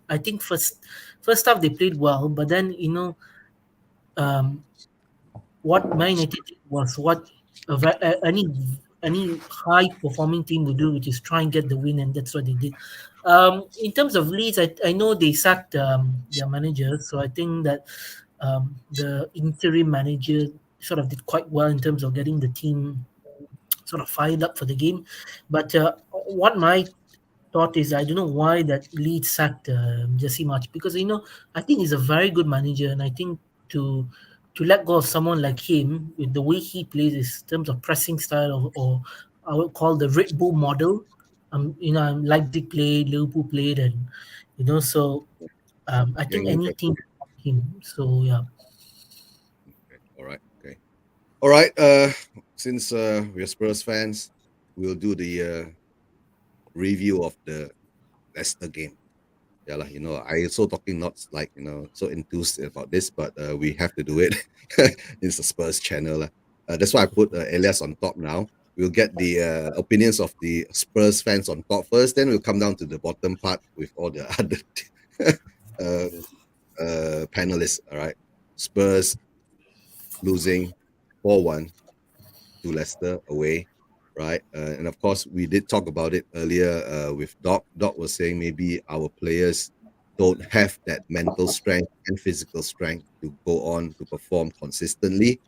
I think first half they played well, but then um, what Man United did was what any high performing team would do, which is try and get the win, and that's what they did. In terms of Leeds, I know they sacked their manager, so I think that the interim manager sort of did quite well in terms of getting the team sort of fired up for the game. But what my thought is, I don't know why that Leeds sacked Jesse March, because I think he's a very good manager, and I think to let go of someone like him with the way he plays in terms of pressing style, or I would call the Red Bull model. Leipzig played, Liverpool played, and so I Young think Newcastle. anything him. So yeah. Okay. All right. Okay. All right. Since we're Spurs fans, we'll do the review of the Leicester game. Yeah, lah. I also talking not like so enthused about this, but we have to do it. It's a Spurs channel, lah. That's why I put Elias on top now. We'll get the opinions of the Spurs fans on top first, then we'll come down to the bottom part with all the other uh, panelists. All right, Spurs losing 4-1 to Leicester away, right? And of course, we did talk about it earlier with Doc. Doc was saying maybe our players don't have that mental strength and physical strength to go on to perform consistently,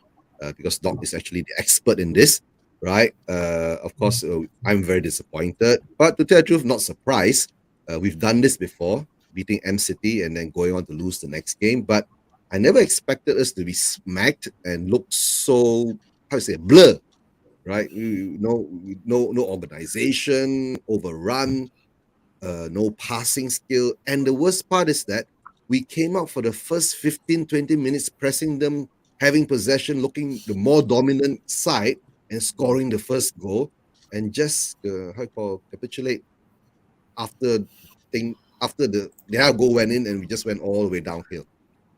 because Doc is actually the expert in this, right? Of course, I'm very disappointed, but to tell the truth, not surprised. We've done this before, beating M City and then going on to lose the next game, but I never expected us to be smacked and look so, how to say, blur, right? No organization, overrun, no passing skill. And the worst part is that we came out for the first 15, 20 minutes, pressing them, having possession, looking the more dominant side, and scoring the first goal, and just how you call capitulate after after the other goal went in, and we just went all the way downhill.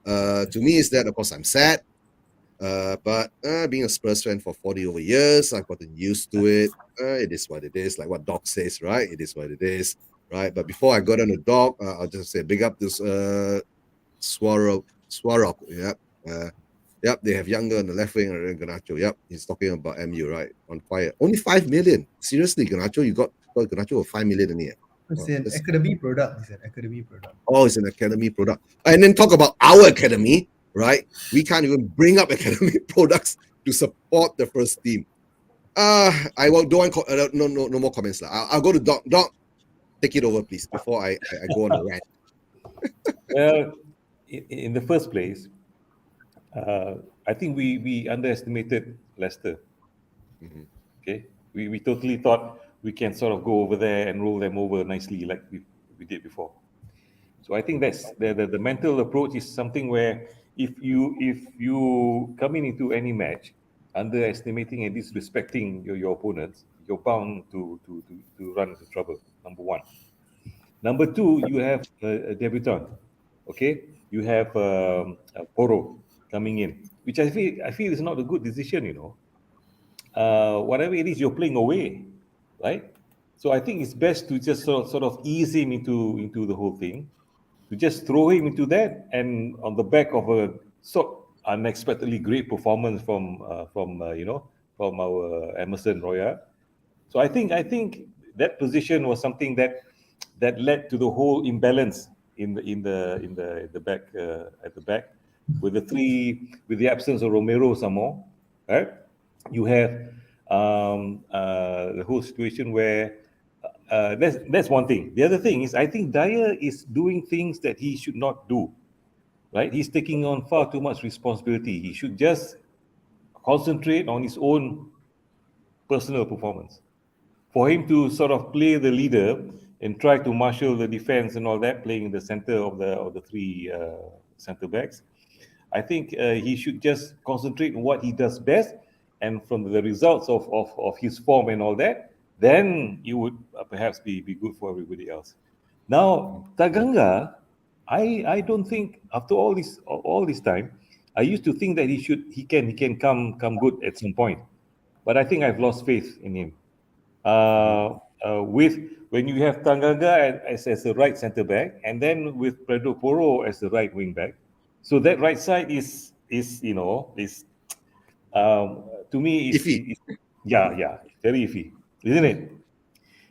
To me, is that of course I'm sad. But being a Spurs fan for 40 over years, I've gotten used to it. It is what it is, like what Doc says, right? It is what it is, right? But before I got on the Doc, I'll just say big up this Swarrock. Yep. Yep, they have Younger on the left wing and Ganacho. Yep, he's talking about MU, right? On fire. Only 5 million. Seriously, Ganacho, you got Ganacho for 5 million in here. It's an academy product. It's an academy product. Oh, it's an academy product. And then talk about our academy, right? We can't even bring up academy products to support the first team. I don't want no more comments. I'll go to Doc. Doc, take it over, please, before I go on a rant. Well, in the first place, I think we underestimated Leicester. Mhm. Okay, we totally thought we can sort of go over there and roll them over nicely like we did before. So I think that's the mental approach is something where if you coming into any match underestimating and disrespecting your opponents, you're bound to run into trouble. Number one. Number two, you have a debutant. Okay, you have a Poro coming in, which I feel is not a good decision. Whatever it is, you're playing away, right? So I think it's best to just sort of ease him into the whole thing, to just throw him into that, and on the back of a sort unexpectedly great performance from our Emerson Royal. So I think that position was something that led to the whole imbalance in the back at the back with the absence of Romero some more, right? You have the whole situation where that's one thing. The other thing is I think Dyer is doing things that he should not do. Right, he's taking on far too much responsibility. He should just concentrate on his own personal performance. For him to sort of play the leader and try to marshal the defense and all that, playing in the center of the three center backs, I think he should just concentrate on what he does best, and from the results of his form and all that, then it would perhaps be good for everybody else. Now, Taganga, I don't think after all this time, I used to think that he can come good at some point, but I think I've lost faith in him. With when you have Tanganga as a right centre back, and then with Pedro Porro as the right wing back, so that right side is to me Iffy. yeah, very iffy, isn't it?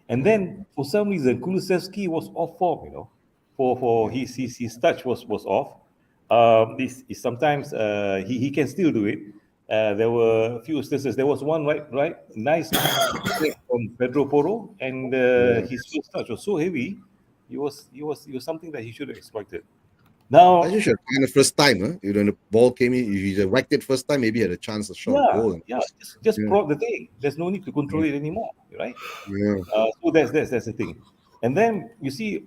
And then for some reason, Kulusevski was off form, for his touch was off. This is sometimes he can still do it. There were a few instances. There was one right nice play from Pedro Porro, and Yeah. his first touch was so heavy. It was something that he should have exploited. Now, I just should have the first time, huh? When the ball came in, if you whacked it first time, maybe had a chance to shot a goal. just Yeah. prod the thing. There's no need to control it anymore, right? Yeah. So that's the thing. And then you see,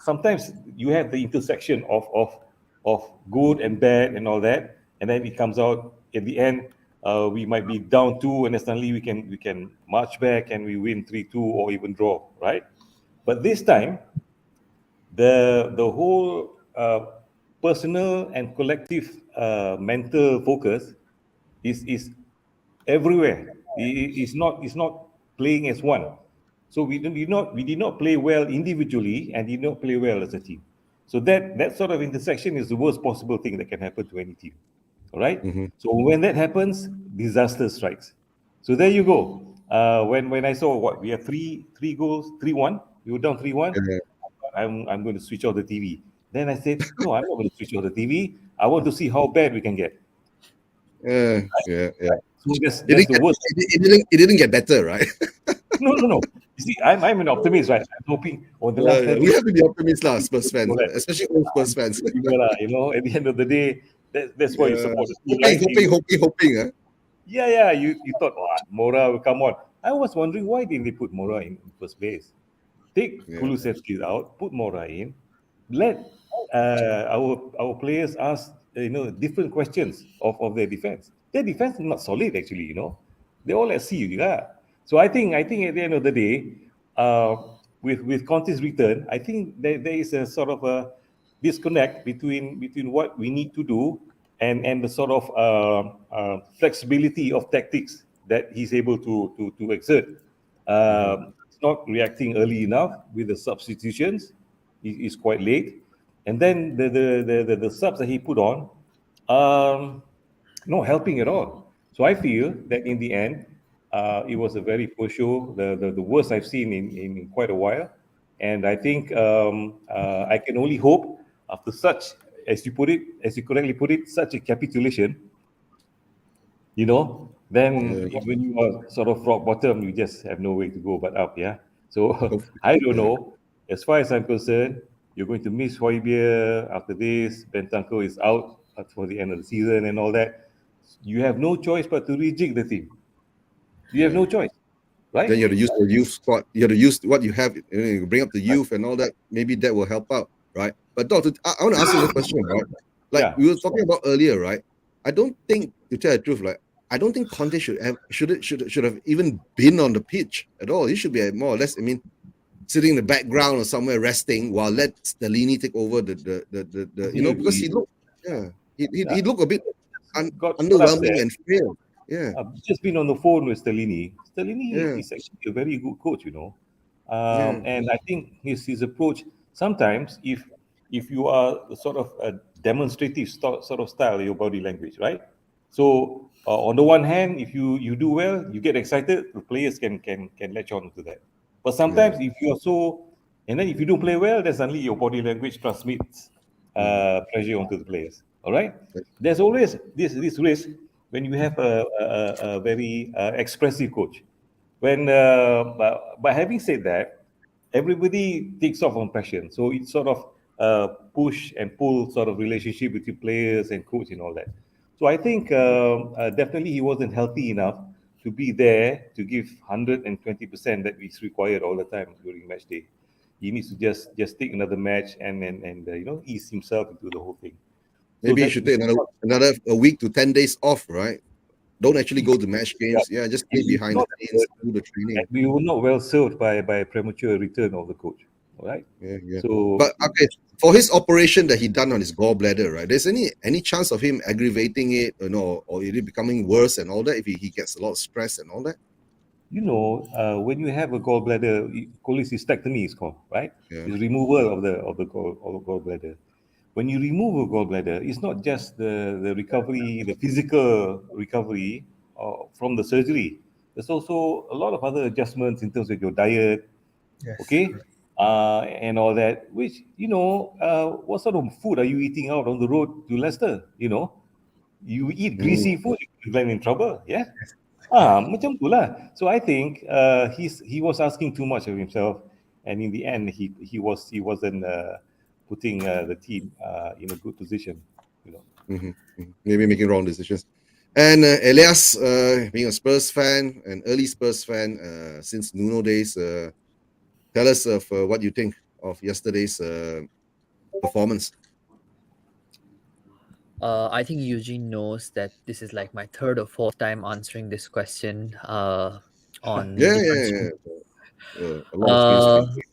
sometimes you have the intersection of good and bad and all that, and then it comes out at the end. We might be down 2, and then suddenly we can march back and we win 3-2 or even draw, right? But this time, the whole personal and collective mental focus is everywhere. It's not playing as one. So we did not play well individually and did not play well as a team. So that sort of intersection is the worst possible thing that can happen to any team. All right. Mhm. So when that happens, disaster strikes. So there you go. When I saw what we have three goals, 3-1, we were down 3-1. Yeah. I'm going to switch off the TV. Then I said, no, I'm not going to switch off the TV. I want to see how bad we can get. Yeah. So that's It didn't, the worst. it didn't get better, right? No. You see, I'm an optimist, right? I'm hoping on the last 10 We years, have to be optimists, lah, Spurs fans, Correct. especially old Spurs fans. at the end of the day, that's why you support the team. Hoping, huh? Yeah. You thought, oh, Mora will come on. I was wondering why didn't they put Mora in first place? Take Kulusevski out, put Mora in, let our players ask different questions of their defense. Their defense is not solid actually. They all at sea. Yeah. So I think at the end of the day, with Conte's return, I think there is a sort of a disconnect between what we need to do and the sort of flexibility of tactics that he's able to exert. He's not reacting early enough with the substitutions. He's quite late, and then the subs that he put on, not helping at all. So I feel that in the end, it was a very poor show, the worst I've seen in quite a while. And I think I can only hope after such, as you correctly put it, such a capitulation, then when you are sort of rock bottom, you just have no way to go but up, yeah? So I don't know. As far as I'm concerned, you're going to miss Højbjerg after this. Bentancur is out for the end of the season and all that. You have no choice but to rejig the team. You have no choice, right? Then you have to use the youth squad. You have to use what you have. You bring up the youth and all that. Maybe that will help out, right? But Doctor, I want to ask you a question, right? Like we were talking about earlier, right? I don't think, to tell the truth, like I don't think Conte should have even been on the pitch at all. He should be more or less, sitting in the background or somewhere resting while let Stellini take over the because he looked a bit underwhelming and frail. Yeah. I've just been on the phone with Stellini. Stellini is actually a very good coach, and I think his approach, sometimes if you are sort of a demonstrative sort of style, your body language, right? So on the one hand, if you do well, you get excited, the players can latch on to that. But sometimes if you are and then if you don't play well, then suddenly your body language transmits pressure onto the players. All right? There's always this risk when you have a very expressive coach. But having said that, everybody takes off on passion. So it's sort of push and pull sort of relationship between players and coach and all that. So I think definitely he wasn't healthy enough to be there to give 120% that is required all the time during match day. He needs to just take another match and ease himself into the whole thing. Maybe he should take another a week to 10 days off, right? Don't actually go to match games. Yeah, just stay behind the scenes, do the training. And we were not well served by a premature return of the coach. All right. Yeah. So, but okay, for his operation that he done on his gallbladder, right? There's any chance of him aggravating it, or it becoming worse and all that if he gets a lot of stress and all that? When you have a gallbladder, cholecystectomy is called, right? Yeah. It's removal of the gallbladder. When you remove a gallbladder, it's not just the recovery, the physical recovery from the surgery. There's also a lot of other adjustments in terms of your diet, Yes. okay, Correct. and all that. Which what sort of food are you eating out on the road to Leicester? You eat greasy food, you land in trouble. Yeah. Macam tu lah. So I think he was asking too much of himself, and in the end, he wasn't putting the team in a good position. Maybe making wrong decisions. And Elias, being a Spurs fan, an early Spurs fan since Nuno days, tell us of what you think of yesterday's performance. I think Eugene knows that this is like my third or fourth time answering this question on Yeah, different yeah, streams. a lot of streams.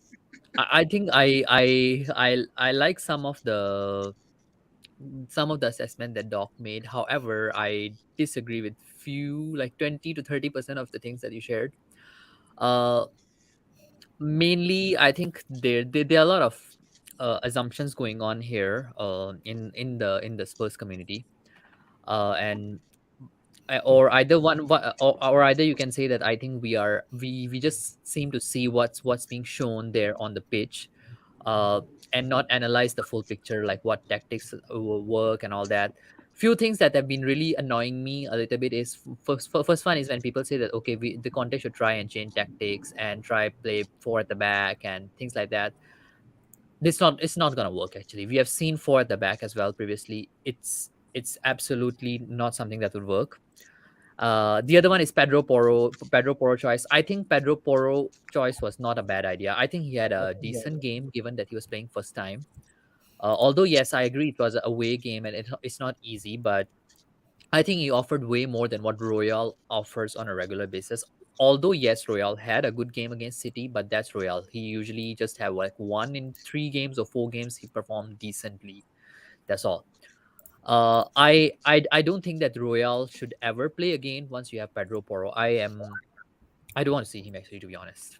Uh, I think I like some of the assessment that Doc made. However, I disagree with few, like 20 to 30% of the things that you shared. Uh, Mainly, I think there are a lot of assumptions going on here in the Spurs community, and or either or either you can say that I think we just seem to see what's being shown there on the pitch, uh, and not analyze the full picture, like what tactics will work and all that. Few things that have been really annoying me a little bit is first one is when people say that okay, the Conte should try and change tactics and try play four at the back and things like that. It's not gonna work. Actually, we have seen four at the back as well previously. It's absolutely not something that would work. The other one is Pedro Porro. Pedro Porro choice. I think Pedro Porro choice was not a bad idea. I think he had a decent game given that he was playing first time. Although yes, I agree it was a away game and it's not easy, but I think he offered way more than what Royal offers on a regular basis. Although yes, Royal had a good game against City, but that's Royal. He usually just have like 1 in 3 games or 4 games he performed decently. That's all. I don't think that Royal should ever play again once you have Pedro Porro. I don't want to see him actually, to be honest.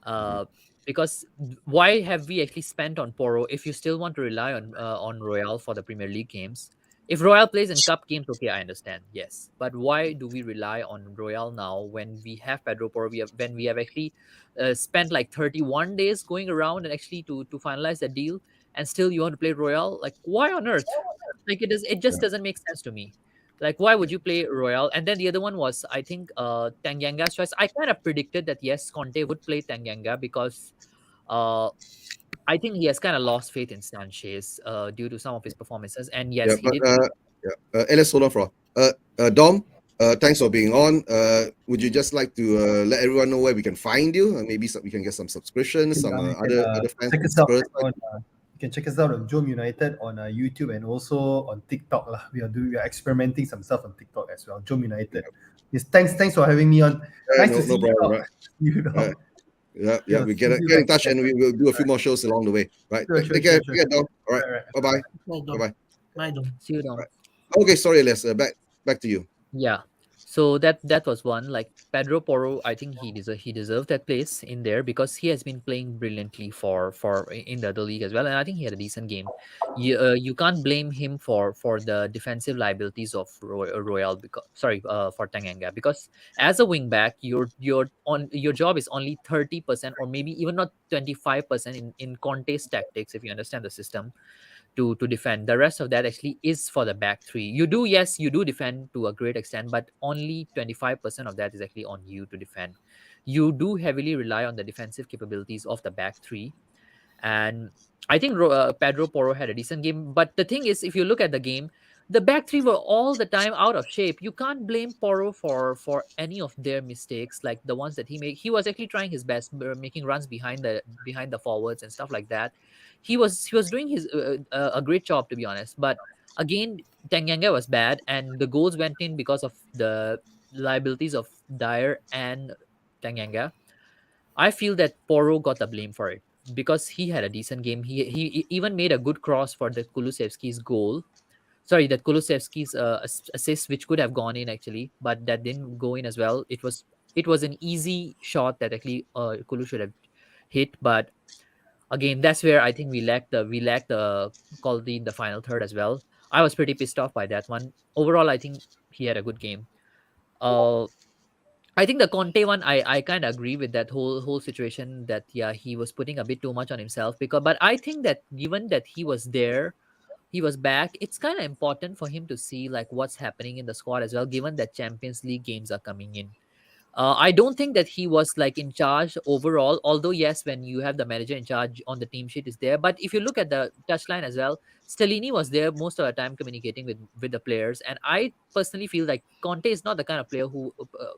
Uh, because why have we actually spent on Porro if you still want to rely on Royal for the Premier League games? If Royal plays in cup games, okay, I understand. Yes, but why do we rely on Royal now when we have Pedro Porro? When we have actually spent like 31 days going around and actually to finalize the deal, and still you want to play Royal? Like, why on earth? Like, it just doesn't make sense to me. Like, why would you play Royal? And then the other one was, I think, Tanganga's choice. I kind of predicted that yes, Conte would play Tanganga because uh, I think he has kind of lost faith in Sanchez due to some of his performances. And yes, Yeah, he but did. Elias, hold on for Dom. Thanks for being on. Would you just like to let everyone know where we can find you? Maybe we can get some subscriptions, some You can, other fans check from us out Spurs. on you can check us out on Jom United on YouTube and also on TikTok lah. We are experimenting some stuff on TikTok as well. Jom United. Yes, thanks for having me on. Nice to see No problem, you. right? You know. Right. Yeah, Yeah, we see get you in next touch time. and we will do a few more shows along the way. Right. Sure, Take care, sure. Dom. All right. Right. Bye bye. Bye, Dom. Bye bye. Bye, Dom. See you down. Right. Okay, sorry, Elias. Back to you. Yeah. So that was one. Like Pedro Porro, I think he deserved that place in there because he has been playing brilliantly in the other league as well, and I think he had a decent game. You can't blame him for the defensive liabilities of Royal, because sorry, for Tanganga, because as a wing back, your job is only 30% or maybe even not 25% in Conte's tactics, if you understand the system, to defend. The rest of that actually is for the back three. Yes, you do defend to a great extent, but only 25% of that is actually on you to defend. You do heavily rely on the defensive capabilities of the back three, and I think Pedro Porro had a decent game. But the thing is, if you look at the game, the back three were all the time out of shape. You can't blame Porro for any of their mistakes, like the ones that he made. He was actually trying his best, making runs behind the forwards and stuff like that. He was doing his a great job, to be honest. But again, Tanganga was bad, and the goals went in because of the liabilities of Dyer and Tanganga. I feel that Porro got the blame for it. because he had a decent game. He even made a good cross for the Kulusevski's goal. Sorry, that Kulusevski's assist, which could have gone in actually, but that didn't go in as well. It was an easy shot that actually Kulu should have hit, but again, that's where I think we lacked the quality in the final third as well. I was pretty pissed off by that one. Overall, I think he had a good game. Uh, I think the Conte one, I kind of agree with that whole situation that yeah, he was putting a bit too much on himself because, but I think that given that he was there, he was back, it's kind of important for him to see like what's happening in the squad as well, given that Champions League games are coming in. I don't think that he was like in charge overall. Although yes, when you have the manager in charge on the team sheet is there. But if you look at the touchline as well, Stellini was there most of the time communicating with the players. And I personally feel like Conte is not the kind of player who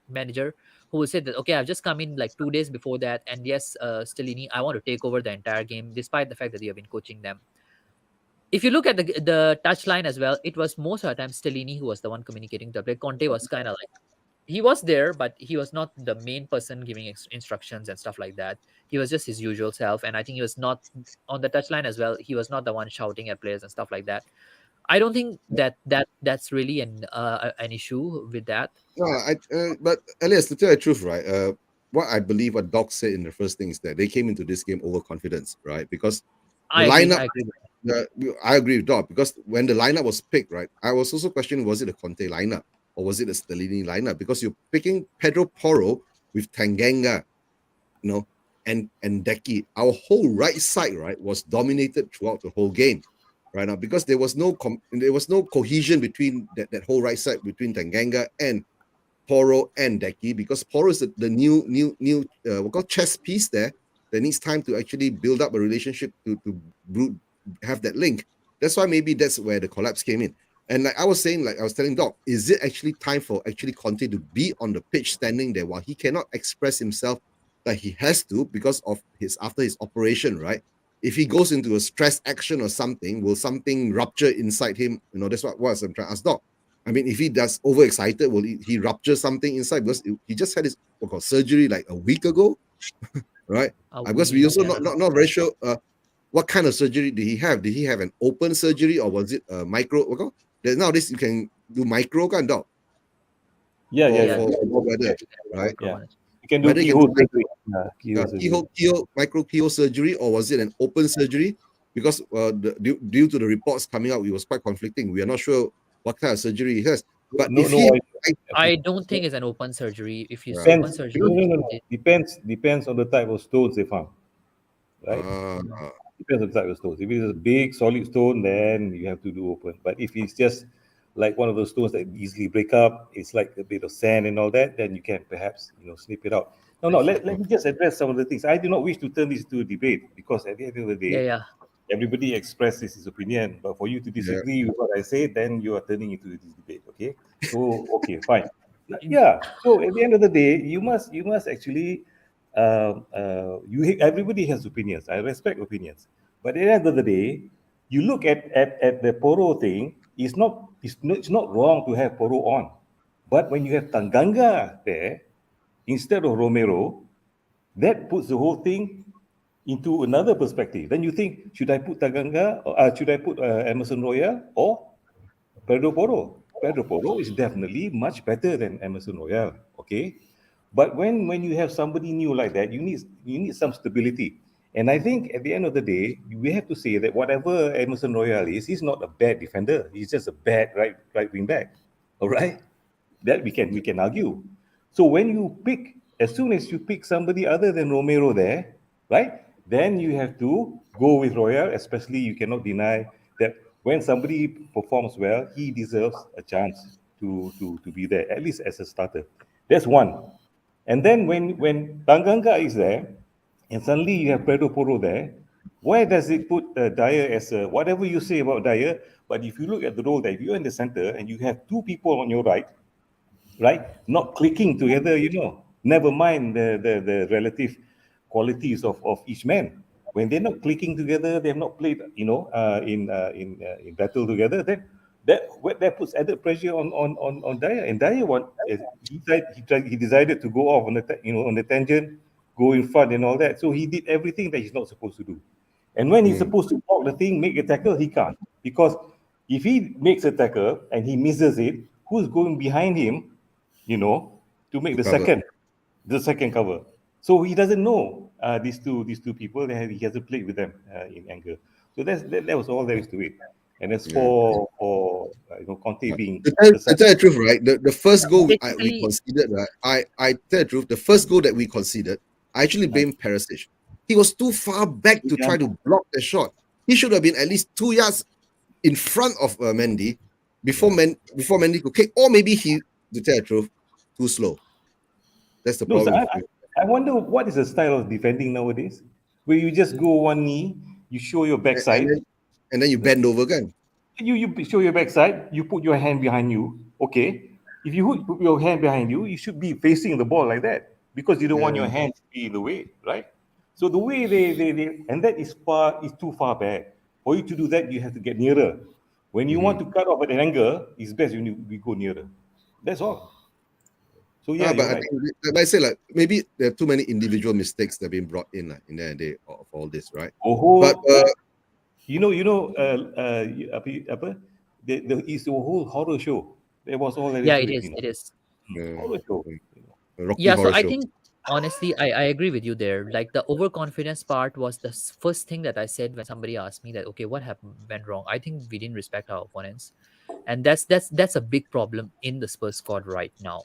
manager who will say that okay, I've just come in like 2 days before that, and yes, Stellini, I want to take over the entire game, despite the fact that you have been coaching them. If you look at the touchline as well, it was most of the time Stellini who was the one communicating to the player. Conte was kind of like he was there, but he was not the main person giving instructions and stuff like that. He was just his usual self, and I think he was not on the touchline as well. He was not the one shouting at players and stuff like that. I don't think that's really an issue with that. No, but Elias, to tell you the truth, right? What I believe what Doc said in the first thing is that they came into this game overconfidence, right? Because the I agree. lineup, I agree. I agree with Doc, because when the lineup was picked, right, I was also questioning, was it a Conte lineup or was it a Stellini lineup? Because you're picking Pedro Porro with Tanganga, you know, and Deki. Our whole right side, right, was dominated throughout the whole game, right now, because there was no cohesion between that whole right side between Tanganga and Poro and Deki, because Poro is the new we call chess piece there that needs time to actually build up a relationship to have that link. That's why maybe that's where the collapse came in. And like I was saying, like I was telling Doc, is it actually time for actually Conte to be on the pitch standing there while he cannot express himself like he has to because of after his operation, right? If he goes into a stress action or something, will something rupture inside him? You know, that's what I'm trying to ask Doc. I mean, if he does overexcited, will he rupture something inside? Because he just had his surgery like a week ago, right? Because we also not very sure what kind of surgery did he have. Did he have an open surgery or was it a micro? Nowadays you can do micro kind of for weather, right? Yeah. You can do Whether keyhole surgery. Micro keyhole surgery, or was it an open surgery? Because due to the reports coming out, it was quite conflicting. We are not sure what kind of surgery he has. But if he, I don't think it's an open surgery. If you Right. open surgery, No. Depends on the type of stones they found, right? Depends on the type of stones. If it's a big solid stone, then you have to do open. But if it's just like one of those stones that easily break up, it's like a bit of sand and all that, then you can perhaps snip it out. No. Let me just address some of the things. I do not wish to turn this to a debate, because at the end of the day, yeah. everybody expresses his opinion. But for you to disagree with what I say, then you are turning into this debate. Okay, so fine. Yeah. So at the end of the day, you must actually everybody has opinions. I respect opinions, but at the end of the day, you look at the Poro thing. It's not wrong to have Poro on, but when you have Tanganga there instead of Romero, that puts the whole thing into another perspective. Then you think, should I put Tanganga, or should I put Emerson Royal or Pedro Porro? Pedro Porro is definitely much better than Emerson Royal. Okay, but when you have somebody new like that, you need some stability. And I think at the end of the day, we have to say that whatever Emerson Royal is, he's not a bad defender. He's just a bad right wing back. All right, that we can argue. So when you pick, as soon as you pick somebody other than Romero there, right, then you have to go with Royal. Especially, you cannot deny that when somebody performs well, he deserves a chance to be there, at least as a starter. That's one. And then when Tanganga is there, and suddenly you have Pedro Porro there, why does it put Dyer as a, whatever you say about Dyer, but if you look at the role there, if you're in the center and you have two people on your right, not clicking together, never mind the relative qualities of each man. When they're not clicking together, they have not played, in battle together, then that puts added pressure on Dyer. And Dyer he decided to go off on the tangent, go in front and all that. So he did everything that he's not supposed to do. And when he's supposed to block the thing, make a tackle, he can't. Because if he makes a tackle and he misses it, who's going behind him, to make To cover. the second cover? So he doesn't know these two people. He hasn't played with them in anger. So that was all there is to it. And as Yeah. for Conte being To tell the truth, right? The first goal we Basically, conceded, right? I tell the truth, the first goal that we conceded, I actually blame Perisic. He was too far back to try to block the shot. He should have been at least 2 yards in front of Mendy before Mendy could kick, or maybe he, to tell the truth, too slow. That's the No, so problem. I wonder what is the style of defending nowadays, where you just go one knee, you show your backside, And then you bend over again. you show your backside, you put your hand behind you. Okay, if you put your hand behind you, you should be facing the ball like that because you don't want your hand to be in the way, right? So the way they and that is too far back. For you to do that, you have to get nearer. When you want to cut off at an angle, it's best when we go nearer. That's all. So yeah, But you're I right. think, like I say, like maybe there are too many individual mistakes that have been brought in, like, in the end of the day of all this, right? But it's a whole horror show. That was all there is yeah, to it it, is. It is. horror show. Rocky Yeah, so Horror I Show. think honestly, I agree with you there. Like the overconfidence part was the first thing that I said when somebody asked me that, okay, what happened went wrong? I think we didn't respect our opponents, and that's a big problem in the Spurs squad right now.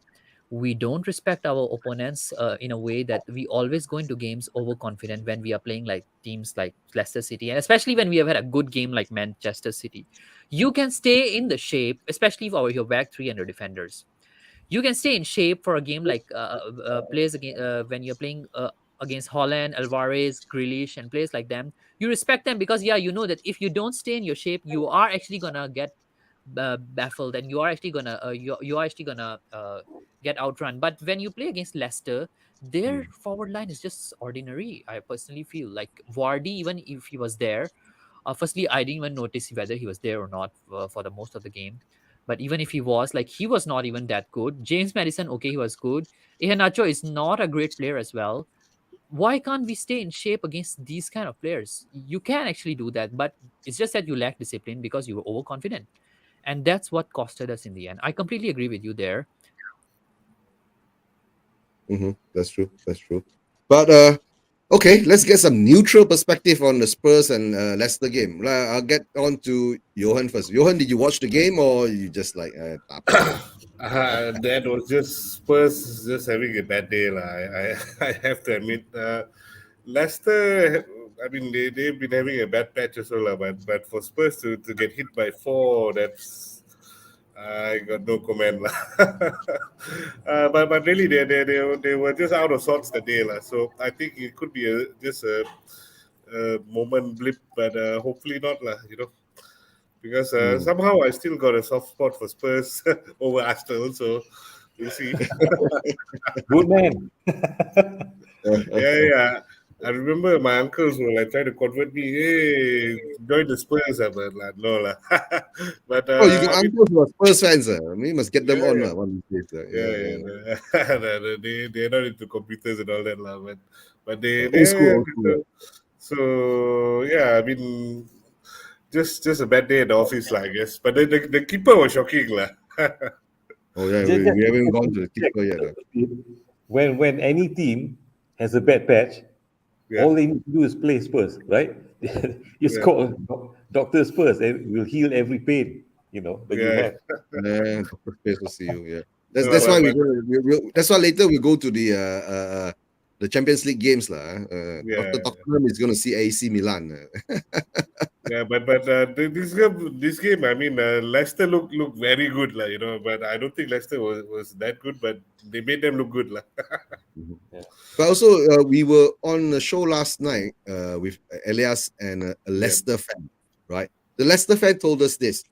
We don't respect our opponents in a way that we always go into games overconfident when we are playing like teams like Leicester City, and especially when we have had a good game like Manchester City. You can stay in the shape, especially for your back three and your defenders. You can stay in shape for a game like players against when you're playing against Holland, Alvarez, Grealish, and players like them. You respect them because yeah, you know that if you don't stay in your shape, you are actually gonna get baffled, and you are actually gonna you are actually gonna get outrun. But when you play against Leicester, their forward line is just ordinary. I personally feel like Vardy, even if he was there, firstly, I didn't even notice whether he was there or not for the most of the game. But even if he was, like, he was not even that good. James Madison, okay, he was good. Iheanacho is not a great player as well. Why can't we stay in shape against these kind of players? You can actually do that, but it's just that you lack discipline because you were overconfident. And that's what costed us in the end. I completely agree with you there. That's true. That's true. But okay, let's get some neutral perspective on the Spurs and Leicester game. I'll get on to Johan first. Johan, did you watch the game or you just like That was just Spurs just having a bad day. I have to admit. Leicester, I mean, they've been having a bad patch as well, but for Spurs to get hit by 4, I got no comment. Lah. But really, they were just out of sorts that day. Lah. So I think it could be just a moment blip, but hopefully not. Lah, because somehow I still got a soft spot for Spurs over Arsenal. So we'll see. Good man. Yeah. I remember my uncles were like trying to convert me. Hey, join the Spurs, but like no lah. But Oh, you got I mean, uncles who are Spurs fans. I mean, you must get them on yeah, one of these days. yeah. They're not into computers and all that lah. But Old school, old school. so yeah. I mean, just a bad day at the office lah, I guess. But the keeper was shocking lah. Oh yeah, Just- we haven't gone to the keeper yet. When any team has a bad patch, Yeah. all they need to do is play Spurs, right? It's called Doctor Spurs, and will heal every pain, that you have. Yeah, Dr. Space will see you. Yeah, that's No, that's why but- that's why later we go to the Champions League games lah. Yeah. Dr. Tottenham is going to see AC Milan. Yeah, but this game, I mean, Leicester look very good, lah. But I don't think Leicester was that good, but they made them look good, lah. But also, we were on a show last night with Elias and a Leicester fan, right? The Leicester fan told us this.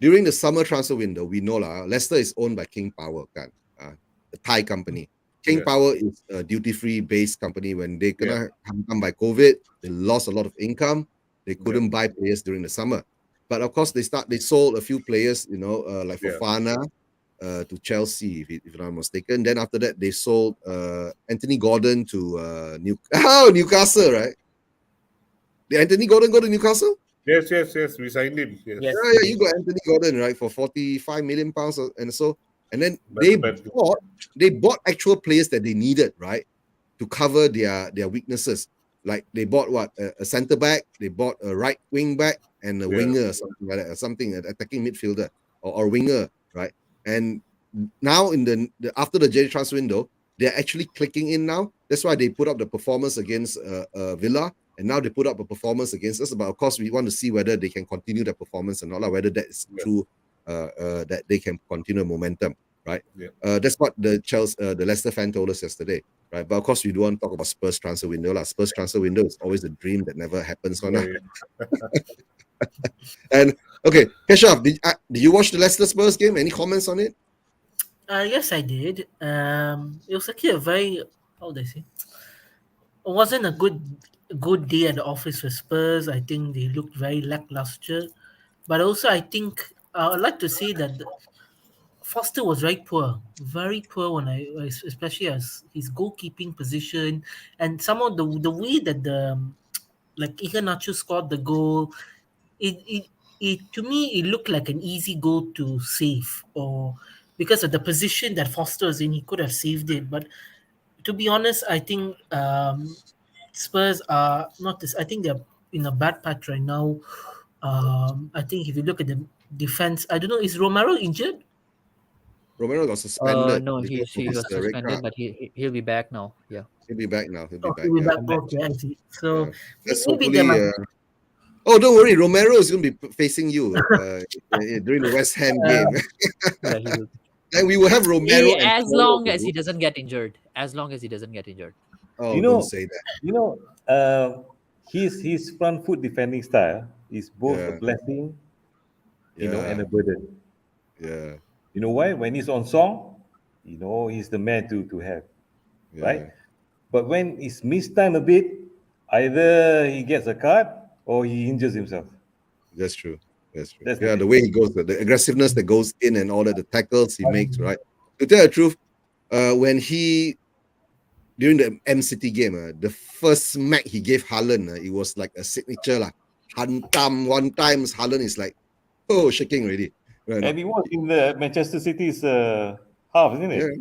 During the summer transfer window, we know Leicester is owned by King Power, a Thai company. King Power is a duty-free based company. When they come by COVID, they lost a lot of income. They couldn't buy players during the summer. But of course, they sold a few players, like Fofana, to Chelsea, if I'm not mistaken. Then after that, they sold Anthony Gordon to Newcastle, right? Did Anthony Gordon go to Newcastle? Yes. We signed him. Yes. Yes. Yeah, you got Anthony Gordon, right, for 45 million pounds, and so, and then they bought actual players that they needed, right, to cover their weaknesses. Like they bought what, a centre back, they bought a right wing back and a winger, something like that, or something, an attacking midfielder or winger, right? And now in the after the January transfer window, they're actually clicking in now. That's why they put up the performance against Villa, and now they put up a performance against us. But of course, we want to see whether they can continue their performance or not, like whether that is true, that they can continue momentum, right? That's what the Leicester fan told us yesterday, right? But of course, we don't want to talk about Spurs transfer window. Spurs transfer window is always a dream that never happens. And okay, Keshav, did you watch the Leicester Spurs game? Any comments on it? Yes, I did. It was actually a very, how would I say? It wasn't a good day at the office for Spurs. I think they looked very lackluster. But also, I think I'd like to say that Foster was very poor when especially as his goalkeeping position, and some of the way that like Iheanacho scored the goal, it to me it looked like an easy goal to save, or because of the position that Foster was in, he could have saved it. But to be honest, I think Spurs are not this. I think they're in a bad patch right now. I think if you look at the defense, I don't know, is Romero injured? Romero got suspended. No, he because of his, was red suspended, card. but he'll be back now. Yeah. He'll be back now. He'll be Oh, back. he'll be Yeah. back. Okay, I see. So Let's maybe hopefully. they might. Oh, don't worry. Romero is going to be facing you during the West Ham game. Yeah, he will. And we will have Romero. As long as he doesn't get injured. As long as he doesn't get injured. Oh, don't say that. His front foot defending style is both a blessing, and a burden. Yeah. You know why? When he's on song, he's the man to have, right? But when it's mistimed a bit, either he gets a card or he injures himself. That's true. That's true. That's the way he goes, the aggressiveness that goes in and all that, the tackles he makes, right? To tell the truth, when he, during the M City game, the first smack he gave Haaland, it was like a signature. Hantam one times, Haaland is like, shaking already. Right? And he was in the Manchester City's half, isn't it?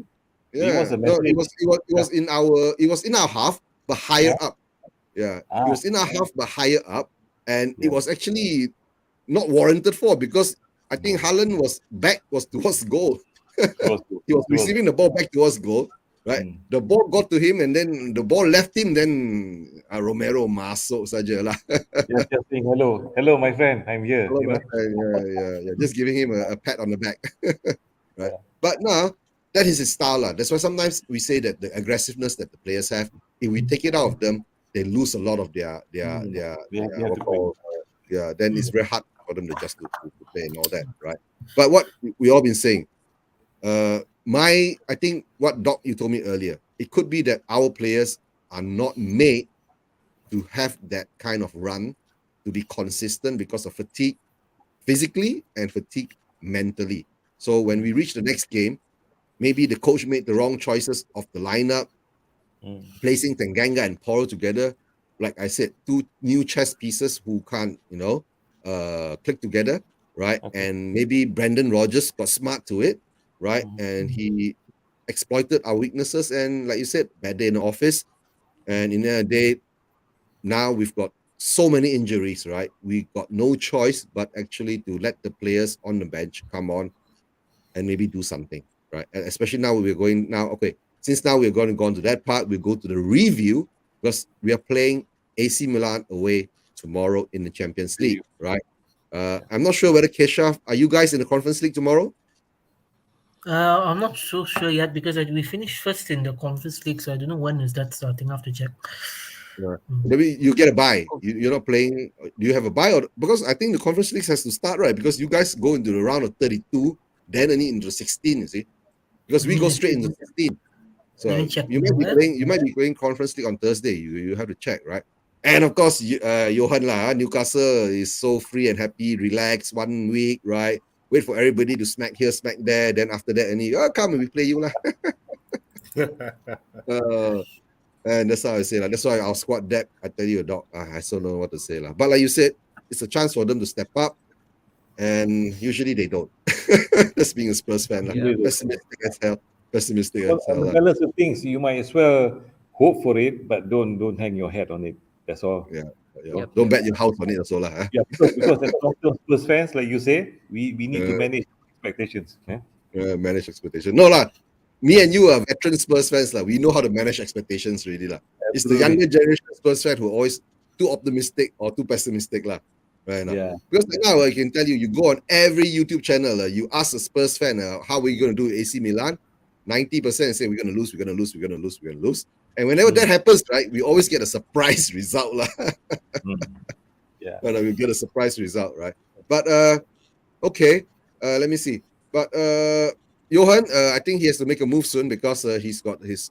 Yeah. It was in our half, but higher up. Yeah. It was in our half, but higher up. And it was actually not warranted for, because I think Haaland was towards goal. He was receiving the ball back towards goal, right? The ball got to him, and then the ball left him. Then Romero masuk saja lah. Just saying hello, my friend, I'm here. Hello, my friend. Yeah. Just giving him a pat on the back, right? But now that is his style lah. That's why sometimes we say that the aggressiveness that the players have, if we take it out of them, they lose a lot of their then it's very hard for them to just to play and all that, right? But what we all been saying, I think what Doc you told me earlier, it could be that our players are not made to have that kind of run, to be consistent because of fatigue physically and fatigue mentally. So when we reach the next game, maybe the coach made the wrong choices of the lineup, placing Tanganga and Poro together. Like I said, two new chess pieces who can't, click together, right? Okay. And maybe Brendan Rodgers got smart to it, right? And he exploited our weaknesses. And like you said, bad day in the office. And in a day, now we've got so many injuries, right? We got no choice but actually to let the players on the bench come on and maybe do something, right? And especially now since now we're going to go on to that part, we'll go to the review, because we are playing AC Milan away tomorrow in the Champions League, right? I'm not sure whether Keshav, are you guys in the Conference League tomorrow? I'm not so sure yet, because we finished first in the Conference League, so I don't know when is that starting. I have to check. Maybe you get a bye. You're not playing. Do you have a bye? Or because I think the Conference League has to start, right? Because you guys go into the round of 32, then only into 16, you see? Because we go straight into 16. So you might be playing Conference League on Thursday. You have to check, right? And of course, Johan Newcastle is so free and happy, relaxed 1 week, right? wait for everybody to smack here, smack there. Then after that, come and we play you lah. And that's how I say lah. That's why our squad depth, I tell you, dog, I still don't know what to say lah. But like you said, it's a chance for them to step up, and usually they don't. That's being a Spurs fan lah. Yeah. Pessimistic as hell. Well, on the balance of things, you might as well hope for it, but don't hang your hat on it. That's all. Yeah. Yep. Don't bet your house on it also lah. Yeah, because as long-term Spurs fans, like you say, we need to manage expectations. Yeah? Manage expectations. No lah. Me and you are veteran Spurs fans lah. We know how to manage expectations really lah. It's the younger generation Spurs fan who are always too optimistic or too pessimistic lah. Right now. Yeah. Because now I can tell you, you go on every YouTube channel, you ask a Spurs fan, how are you going to do AC Milan? 90% say we're going to lose, we're going to lose, we're going to lose, we're going to lose. And whenever that happens, right, we always get a surprise result lah. Yeah. But we get a surprise result, right? But okay, let me see. But Johan, I think he has to make a move soon because he's got his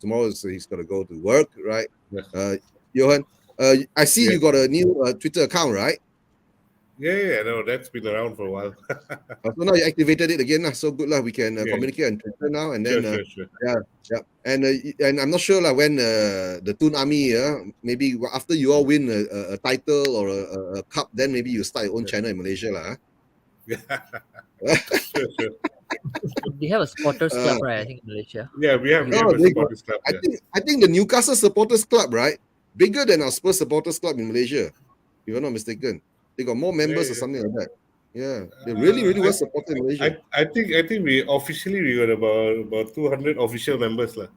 tomorrow. So he's got to go to work, right? Yes. Johan, I see you got a new Twitter account, right? Yeah, no, that's been around for a while. So now you activated it again, lah. So good lah. We can communicate on Twitter now, and then Sure. yeah. And I'm not sure lah when the Toon Army, maybe after you all win a title or a cup, then maybe you start your own channel in Malaysia lah. Sure. We have a supporters club, right? I think in Malaysia. Yeah, we have No, a supporters club. I think the Newcastle supporters club, right, bigger than our Spurs supporters club in Malaysia, if I'm not mistaken. They got more members or something like that. Yeah, they really well supported in Malaysia. I think we officially got about 200 official members lah.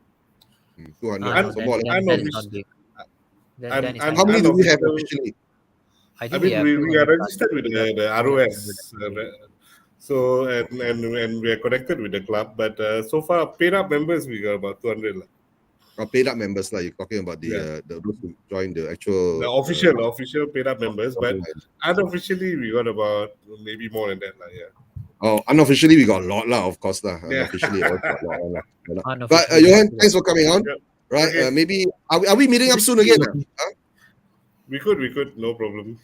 200. So more like- Then it's not big. Then it's and How many do we have unofficial- officially? I I think mean, we are 200 registered with the ROS, so and we are connected with the club. But so far, paid up members we got about 200 lah. Paid up members, like you're talking about the those who join the actual The official paid up members, but unofficially we got about maybe more than that lah. Yeah. Oh, unofficially we got a lot lah, of course lah. Yeah. Unofficially, always got a lot lah. But Unofficially, Johan, thanks for coming on. Yep. Right, Okay. maybe are we meeting up soon again? We could, no problem.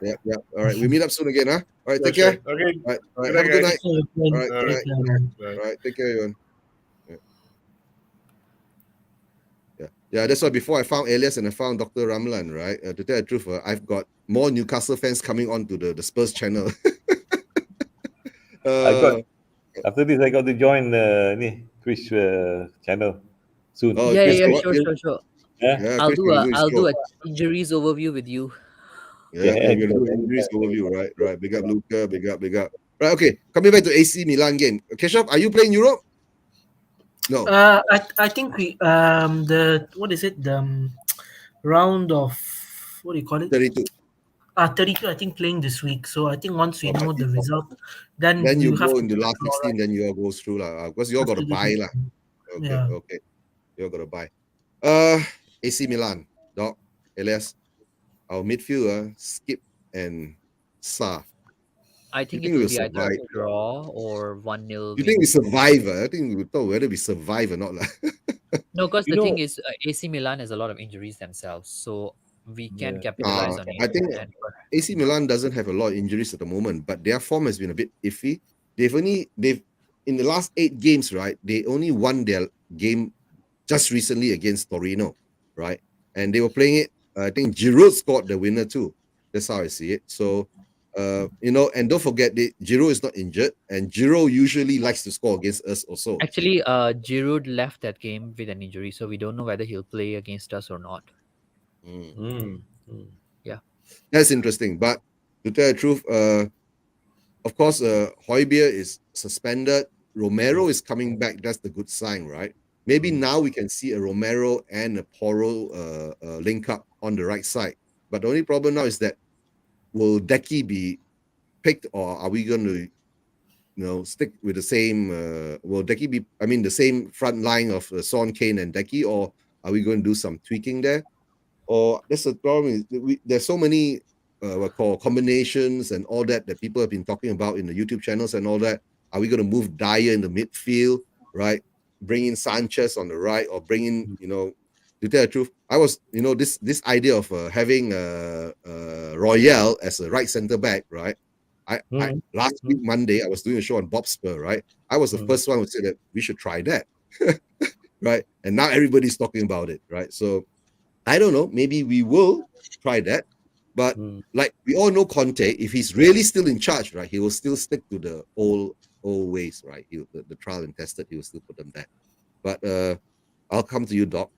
Yeah. All right, we meet up soon again, huh? All right, take Sure. care. Okay. All right, Good have a good night, night. Alright, Bye. All right, take care, Johan. Yeah, that's why before I found Elias and I found Dr. Ramlan, right? To tell the truth, I've got more Newcastle fans coming on to the Spurs channel. After this, I got to join Twitch channel soon. Oh, yeah, Chris, sure. Yeah. I'll Chris do can a injuries overview with you. Yeah, you're gonna do injuries overview, right? Right. Big up Luca, big up. Right, okay. Coming back to AC Milan game. Keshav, are you playing Europe? No. I think we the what is it, the round of, what do you call it, 32. 32, I think, playing this week. So I think once we know the result, then Then you have go to in the last draw, 16, then you all go through lah. Because you all got to buy lah. Okay, Yeah. okay. You all got to buy. AC Milan, Doc, Elias, our midfield, Skip and Sa. I think You it think will be we'll either a survive? draw or 1-0. You think we survive? I think we thought whether we survive or not lah. No, because You the know- thing is, AC Milan has a lot of injuries themselves, so we can Yeah. capitalize on it. I think and- AC Milan doesn't have a lot of injuries at the moment, but their form has been a bit iffy. They've in the last 8 games, right? They only won their game just recently against Torino, right? And they were playing it. I think Giroud scored the winner too. That's how I see it. So, and don't forget Giroud is not injured, and Giroud usually likes to score against us also. Actually, Giroud left that game with an injury, so we don't know whether he'll play against us or not. That's interesting. But to tell the truth, of course, Højbjerg is suspended. Romero is coming back. That's the good sign, right? Maybe now we can see a Romero and a Porro link up on the right side. But the only problem now is that will Decky be picked, or are we going to, stick with the same? Will Decky be? I mean, the same front line of Son, Kane, and Decky, or are we going to do some tweaking there? Or that's the problem. There's so many combinations and all that people have been talking about in the YouTube channels and all that. Are we going to move Dyer in the midfield, right? Bring in Sanchez on the right, or bring in, to tell the truth, I was, this idea of having Royale as a right centre back, right? Last week Monday I was doing a show on Bob Spur, right? I was the first one who said that we should try that, right? And now everybody's talking about it, right? So I don't know. Maybe we will try that, but like we all know, Conte, if he's really still in charge, right, he will still stick to the old ways, right? The trial and tested, he will still put them there. But I'll come to you, Doc.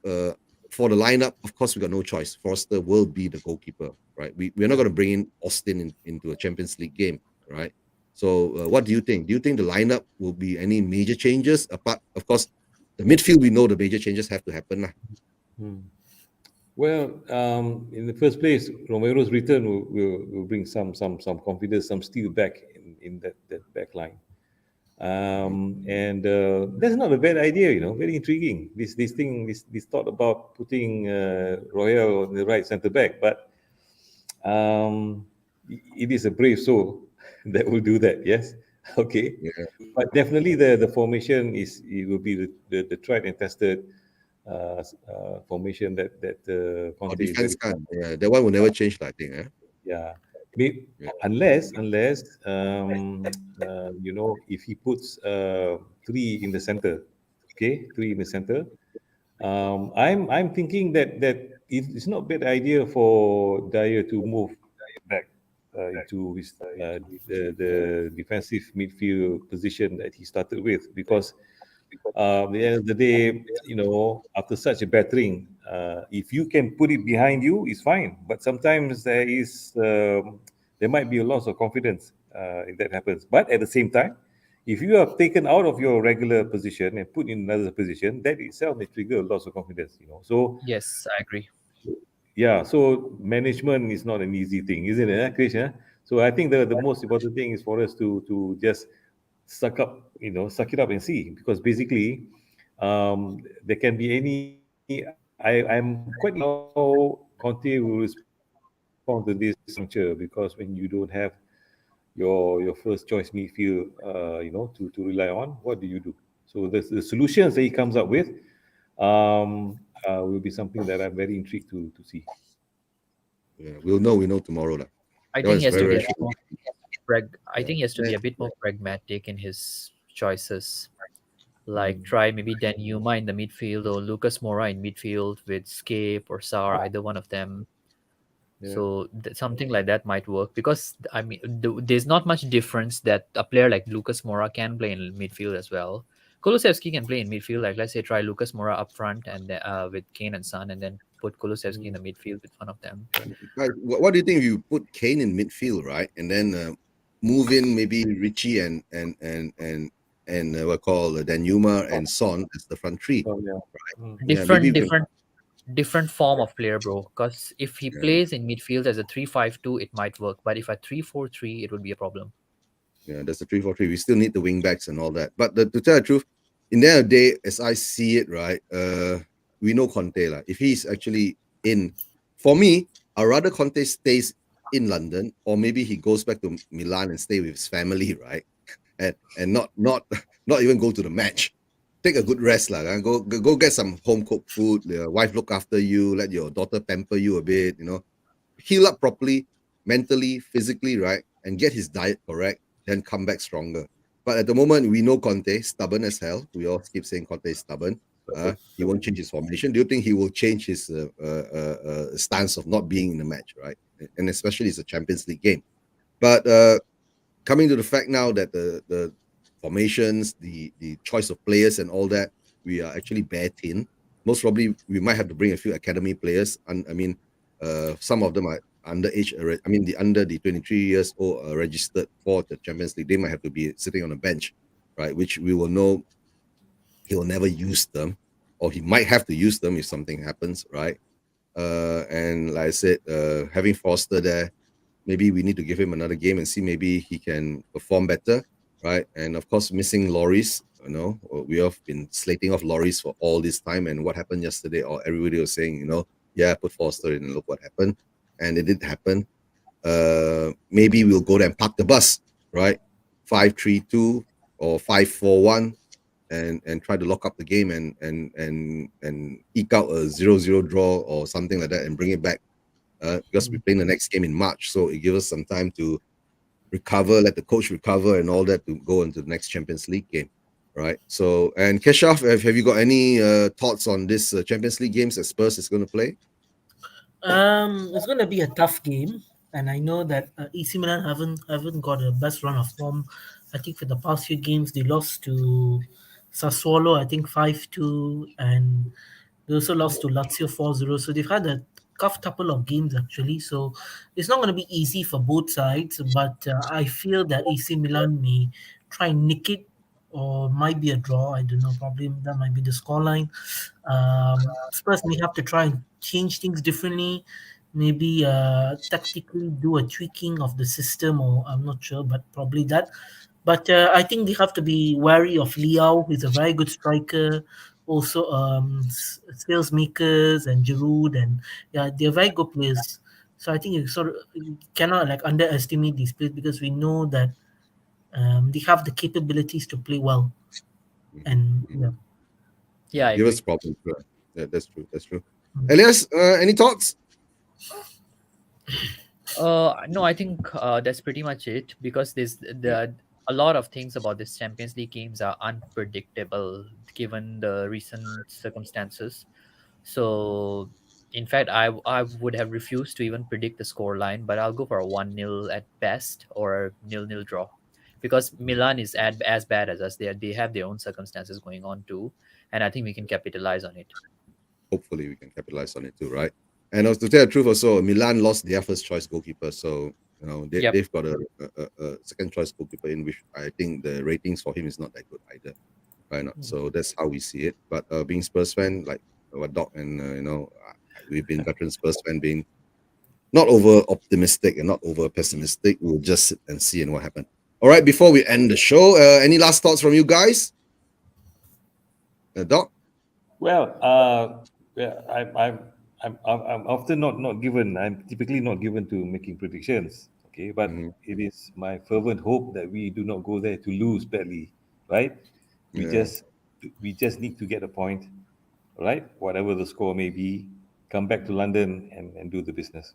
For the lineup, of course, we got no choice. Forster will be the goalkeeper, right? We're not going to bring in Austin into a Champions League game, right? So, what do you think? Do you think the lineup will be any major changes? Apart, of course, the midfield, we know the major changes have to happen. Well, in the first place, Romero's return will bring some confidence, some steel back in that back line. And that's not a bad idea, very intriguing. This thought about putting Royal on the right centre back, but it is a brave soul that will do that. Yes, okay, Yeah. but definitely the formation it will be the tried and tested formation that Or Conte is defense very can. Yeah, that one will never change, I think. yeah. Yeah. Unless if he puts three in the center, okay, three in the center. I'm thinking that it's not a bad idea for Dyer to move back into his the defensive midfield position that he started with, because at the end of the day, after such a battering, if you can put it behind you, it's fine. But sometimes there might be a loss of confidence if that happens. But at the same time, if you are taken out of your regular position and put in another position, that itself may trigger a loss of confidence. So Yes, I agree. yeah, so management is not an easy thing, isn't it, Krish? So I think the most important thing is for us to just suck it up and see, because basically there can be any. I'm quite how Conte will respond to this juncture, because when you don't have your first choice midfield, to rely on, what do you do? So the solutions that he comes up with will be something that I'm very intrigued to see. Yeah. We know tomorrow. I That think was he has to very, be very a bit true. more I think he has to be a bit more pragmatic in his choices. Like try maybe Dan Yuma in the midfield or Lucas Moura in midfield with Scape or Sar, either one of them. Yeah. So something like that might work, because I mean there's not much difference that a player like Lucas Moura can play in midfield as well. Kulusevski can play in midfield. Like let's say try Lucas Moura up front and with Kane and Son, and then put Kulusevski in the midfield with one of them. Guys, what do you think if you put Kane in midfield, right, and then move in maybe Richie and what call Dan Yuma and Son as the front three? So yeah. Yeah, maybe. Different form of player, bro. Because if he Yeah, plays in midfield as a 3-5-2, it might work. But if a 3-4-3, it would be a problem. yeah, that's the 3-4-3. We still need the wing backs and all that. But to tell the truth, in the end of the day, as I see it, right, we know Conte lah. If he's actually in, for me, I'd rather Conte stays in London, or maybe he goes back to Milan and stay with his family, right, and not even go to the match. Take a good rest, lah. Go get some home cooked food. Your wife look after you. Let your daughter pamper you a bit. Heal up properly, mentally, physically, right, and get his diet correct. Then come back stronger. But at the moment, we know Conte, stubborn as hell. We all keep saying Conte is stubborn. He won't change his formation. Do you think he will change his stance of not being in the match, right? And especially it's a Champions League game. But coming to the fact now that the formations, the choice of players and all that, we are actually bare tin. Most probably, we might have to bring a few academy players. Some of them are underage. The under the 23 years old registered for the Champions League. They might have to be sitting on a bench, right? Which we will know he will never use them, or he might have to use them if something happens, right? And like I said, having Foster there, maybe we need to give him another game and see maybe he can perform better, right? And of course, missing Loris, we have been slating off Loris for all this time. And what happened yesterday, or everybody was saying, yeah, put Foster in and look what happened. And it did happen. Maybe we'll go there and park the bus, right? 5-3-2 or 5-4-1, and try to lock up the game and eke out a 0-0 draw or something like that and bring it back. Because we're playing the next game in March, so it gives us some time to recover, let the coach recover, and all that to go into the next Champions League game, right? So, and Keshaf, have you got any thoughts on this Champions League games that Spurs is going to play? It's gonna be a tough game, and I know that AC Milan haven't got a best run of form. I think for the past few games they lost to Sassuolo, I think 5-2, and they also lost to Lazio 4-0. So they've had a tough couple of games actually. So it's not going to be easy for both sides, but I feel that AC Milan may try and nick it, or might be a draw. I don't know. Probably that might be the scoreline. Spurs may have to try and change things differently. Maybe tactically do a tweaking of the system, or I'm not sure, but probably that. But I think they have to be wary of Liao, who's a very good striker. Also, sales makers and Giroud, and yeah, they're very good players. So I think you cannot like underestimate these players, because we know that they have the capabilities to play well. And yeah. Yeah, I Give agree. us problems. Yeah, that's true. That's true. Elias, any thoughts? No, I think that's pretty much it, because a lot of things about this Champions League games are unpredictable given the recent circumstances. So, in fact, I would have refused to even predict the score line, but I'll go for a 1-0 at best, or a 0-0 draw, because Milan is as bad as us. They have their own circumstances going on too, and I think we can capitalize on it. Hopefully, we can capitalize on it too, right? And also, to tell the truth, also Milan lost their first choice goalkeeper, so Yep. they've got a second choice goalkeeper in which I think the ratings for him is not that good either. Right? Not so that's how we see it. But being Spurs fan, like what Doc and we've been veteran Spurs fan, being not over optimistic and not over pessimistic. We'll just sit and see and what happened. All right, before we end the show, any last thoughts from you guys? Doc? Well, yeah, I'm often not given. I'm typically not given to making predictions. Okay, but it is my fervent hope that we do not go there to lose badly, right? We Yeah. just need to get a point, right? Whatever the score may be, come back to London and do the business.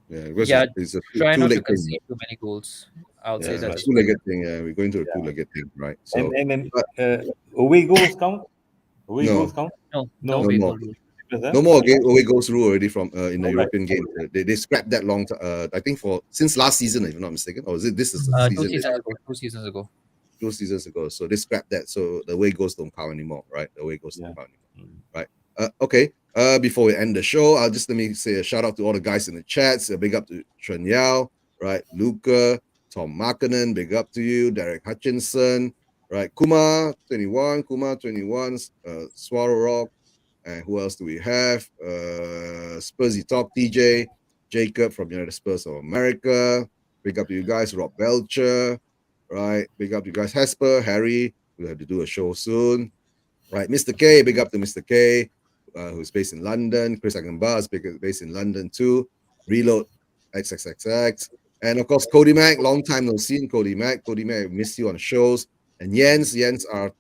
Yeah, because Yeah, it's a try not to two-leg thing. concede too many goals. I would say Yeah, that's it's a two-legged thing. Yeah, we're going to a two-legged thing, right? So And then but away goals count. Away no, goals count. no No. no big more. goal rule. No more away goes rule already from in the All right. European game. They scrapped that long. I think since last season, if I'm not mistaken, or is it this is the 2 season? seasons ago. 2 seasons ago. 2 seasons ago. So they scrapped that. So the away goals don't count anymore, right? The away goals don't count anymore, right? Okay. Before we end the show, let me say a shout out to all the guys in the chats. A big up to Chen Yao, right? Luca, Tom Markkanen, big up to you. Derek Hutchinson, right? Kuma 21, Swallow Rock. And who else do we have? Spursy Talk TJ, Jacob from United Spurs of America. Big up to you guys, Rob Belcher, right? Big up to you guys, Hesper, Harry. We'll have to do a show soon, right? Mr. K, big up to Mr. K, who's based in London. Chris Agambar is based in London too. Reload XXXX. And of course, Cody Mack, long time no seen, Cody Mack. Cody Mack, missed you on shows. And Jens are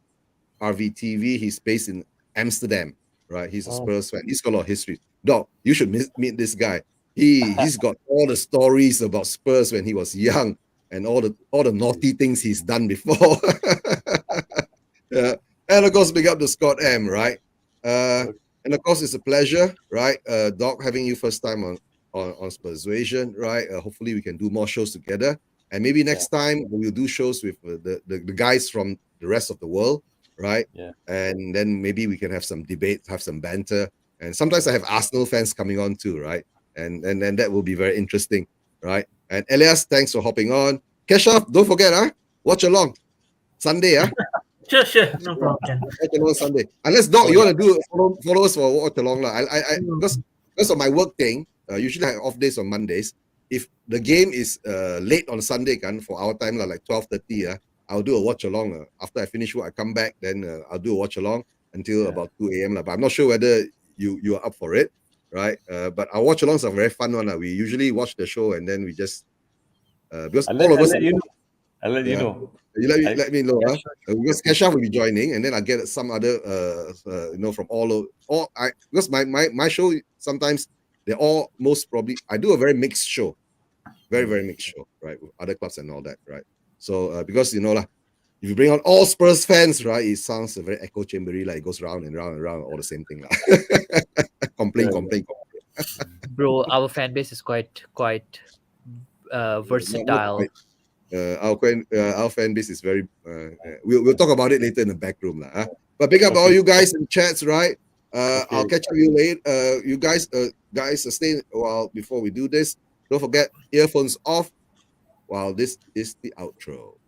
RVTV. He's based in Amsterdam, right? He's a Spurs fan. He's got a lot of history. Doc, you should meet this guy. He's got all the stories about Spurs when he was young and all the naughty things he's done before. Yeah. And of course, big up to Scott M, right? And of course, it's a pleasure, right? Doc, having you first time on Spursvasion, right? Hopefully, we can do more shows together. And maybe next time we'll do shows with the guys from the rest of the world, right? Yeah. And then maybe we can have some debate, have some banter. And sometimes I have Arsenal fans coming on too, right? And then that will be very interesting, right? And Elias, thanks for hopping on. Keshaf, don't forget, watch along Sunday, Sure, no problem. Watch along Sunday. Unless Doc, you want to do follow us for watch along, I because of my work thing. Usually I have off days on Mondays. If the game is late on Sunday, for our time like 12:30, I'll do a watch along. After I finish work, I come back, then I'll do a watch along until about 2 a.m. But I'm not sure whether you are up for it, right? But our watch alongs are very fun one. We usually watch the show and then we just because all of us. I'll let you know. You let me know, because Kesha will be joining, and then I get some other from because my show sometimes they're all most probably I do a very mixed show. very, very mixed show, right? With other clubs and all that, right? So because if you bring on all Spurs fans, right, it sounds very echo chambery, like it goes round and round and round, all the same thing. complain. Bro, our fan base is quite Not versatile. quite. Our fan base is very. We'll talk about it later in the back room, lah. But big up all you guys in chats, right? I'll catch up with you later. You guys, stay while before we do this. Don't forget earphones off. While this is the outro.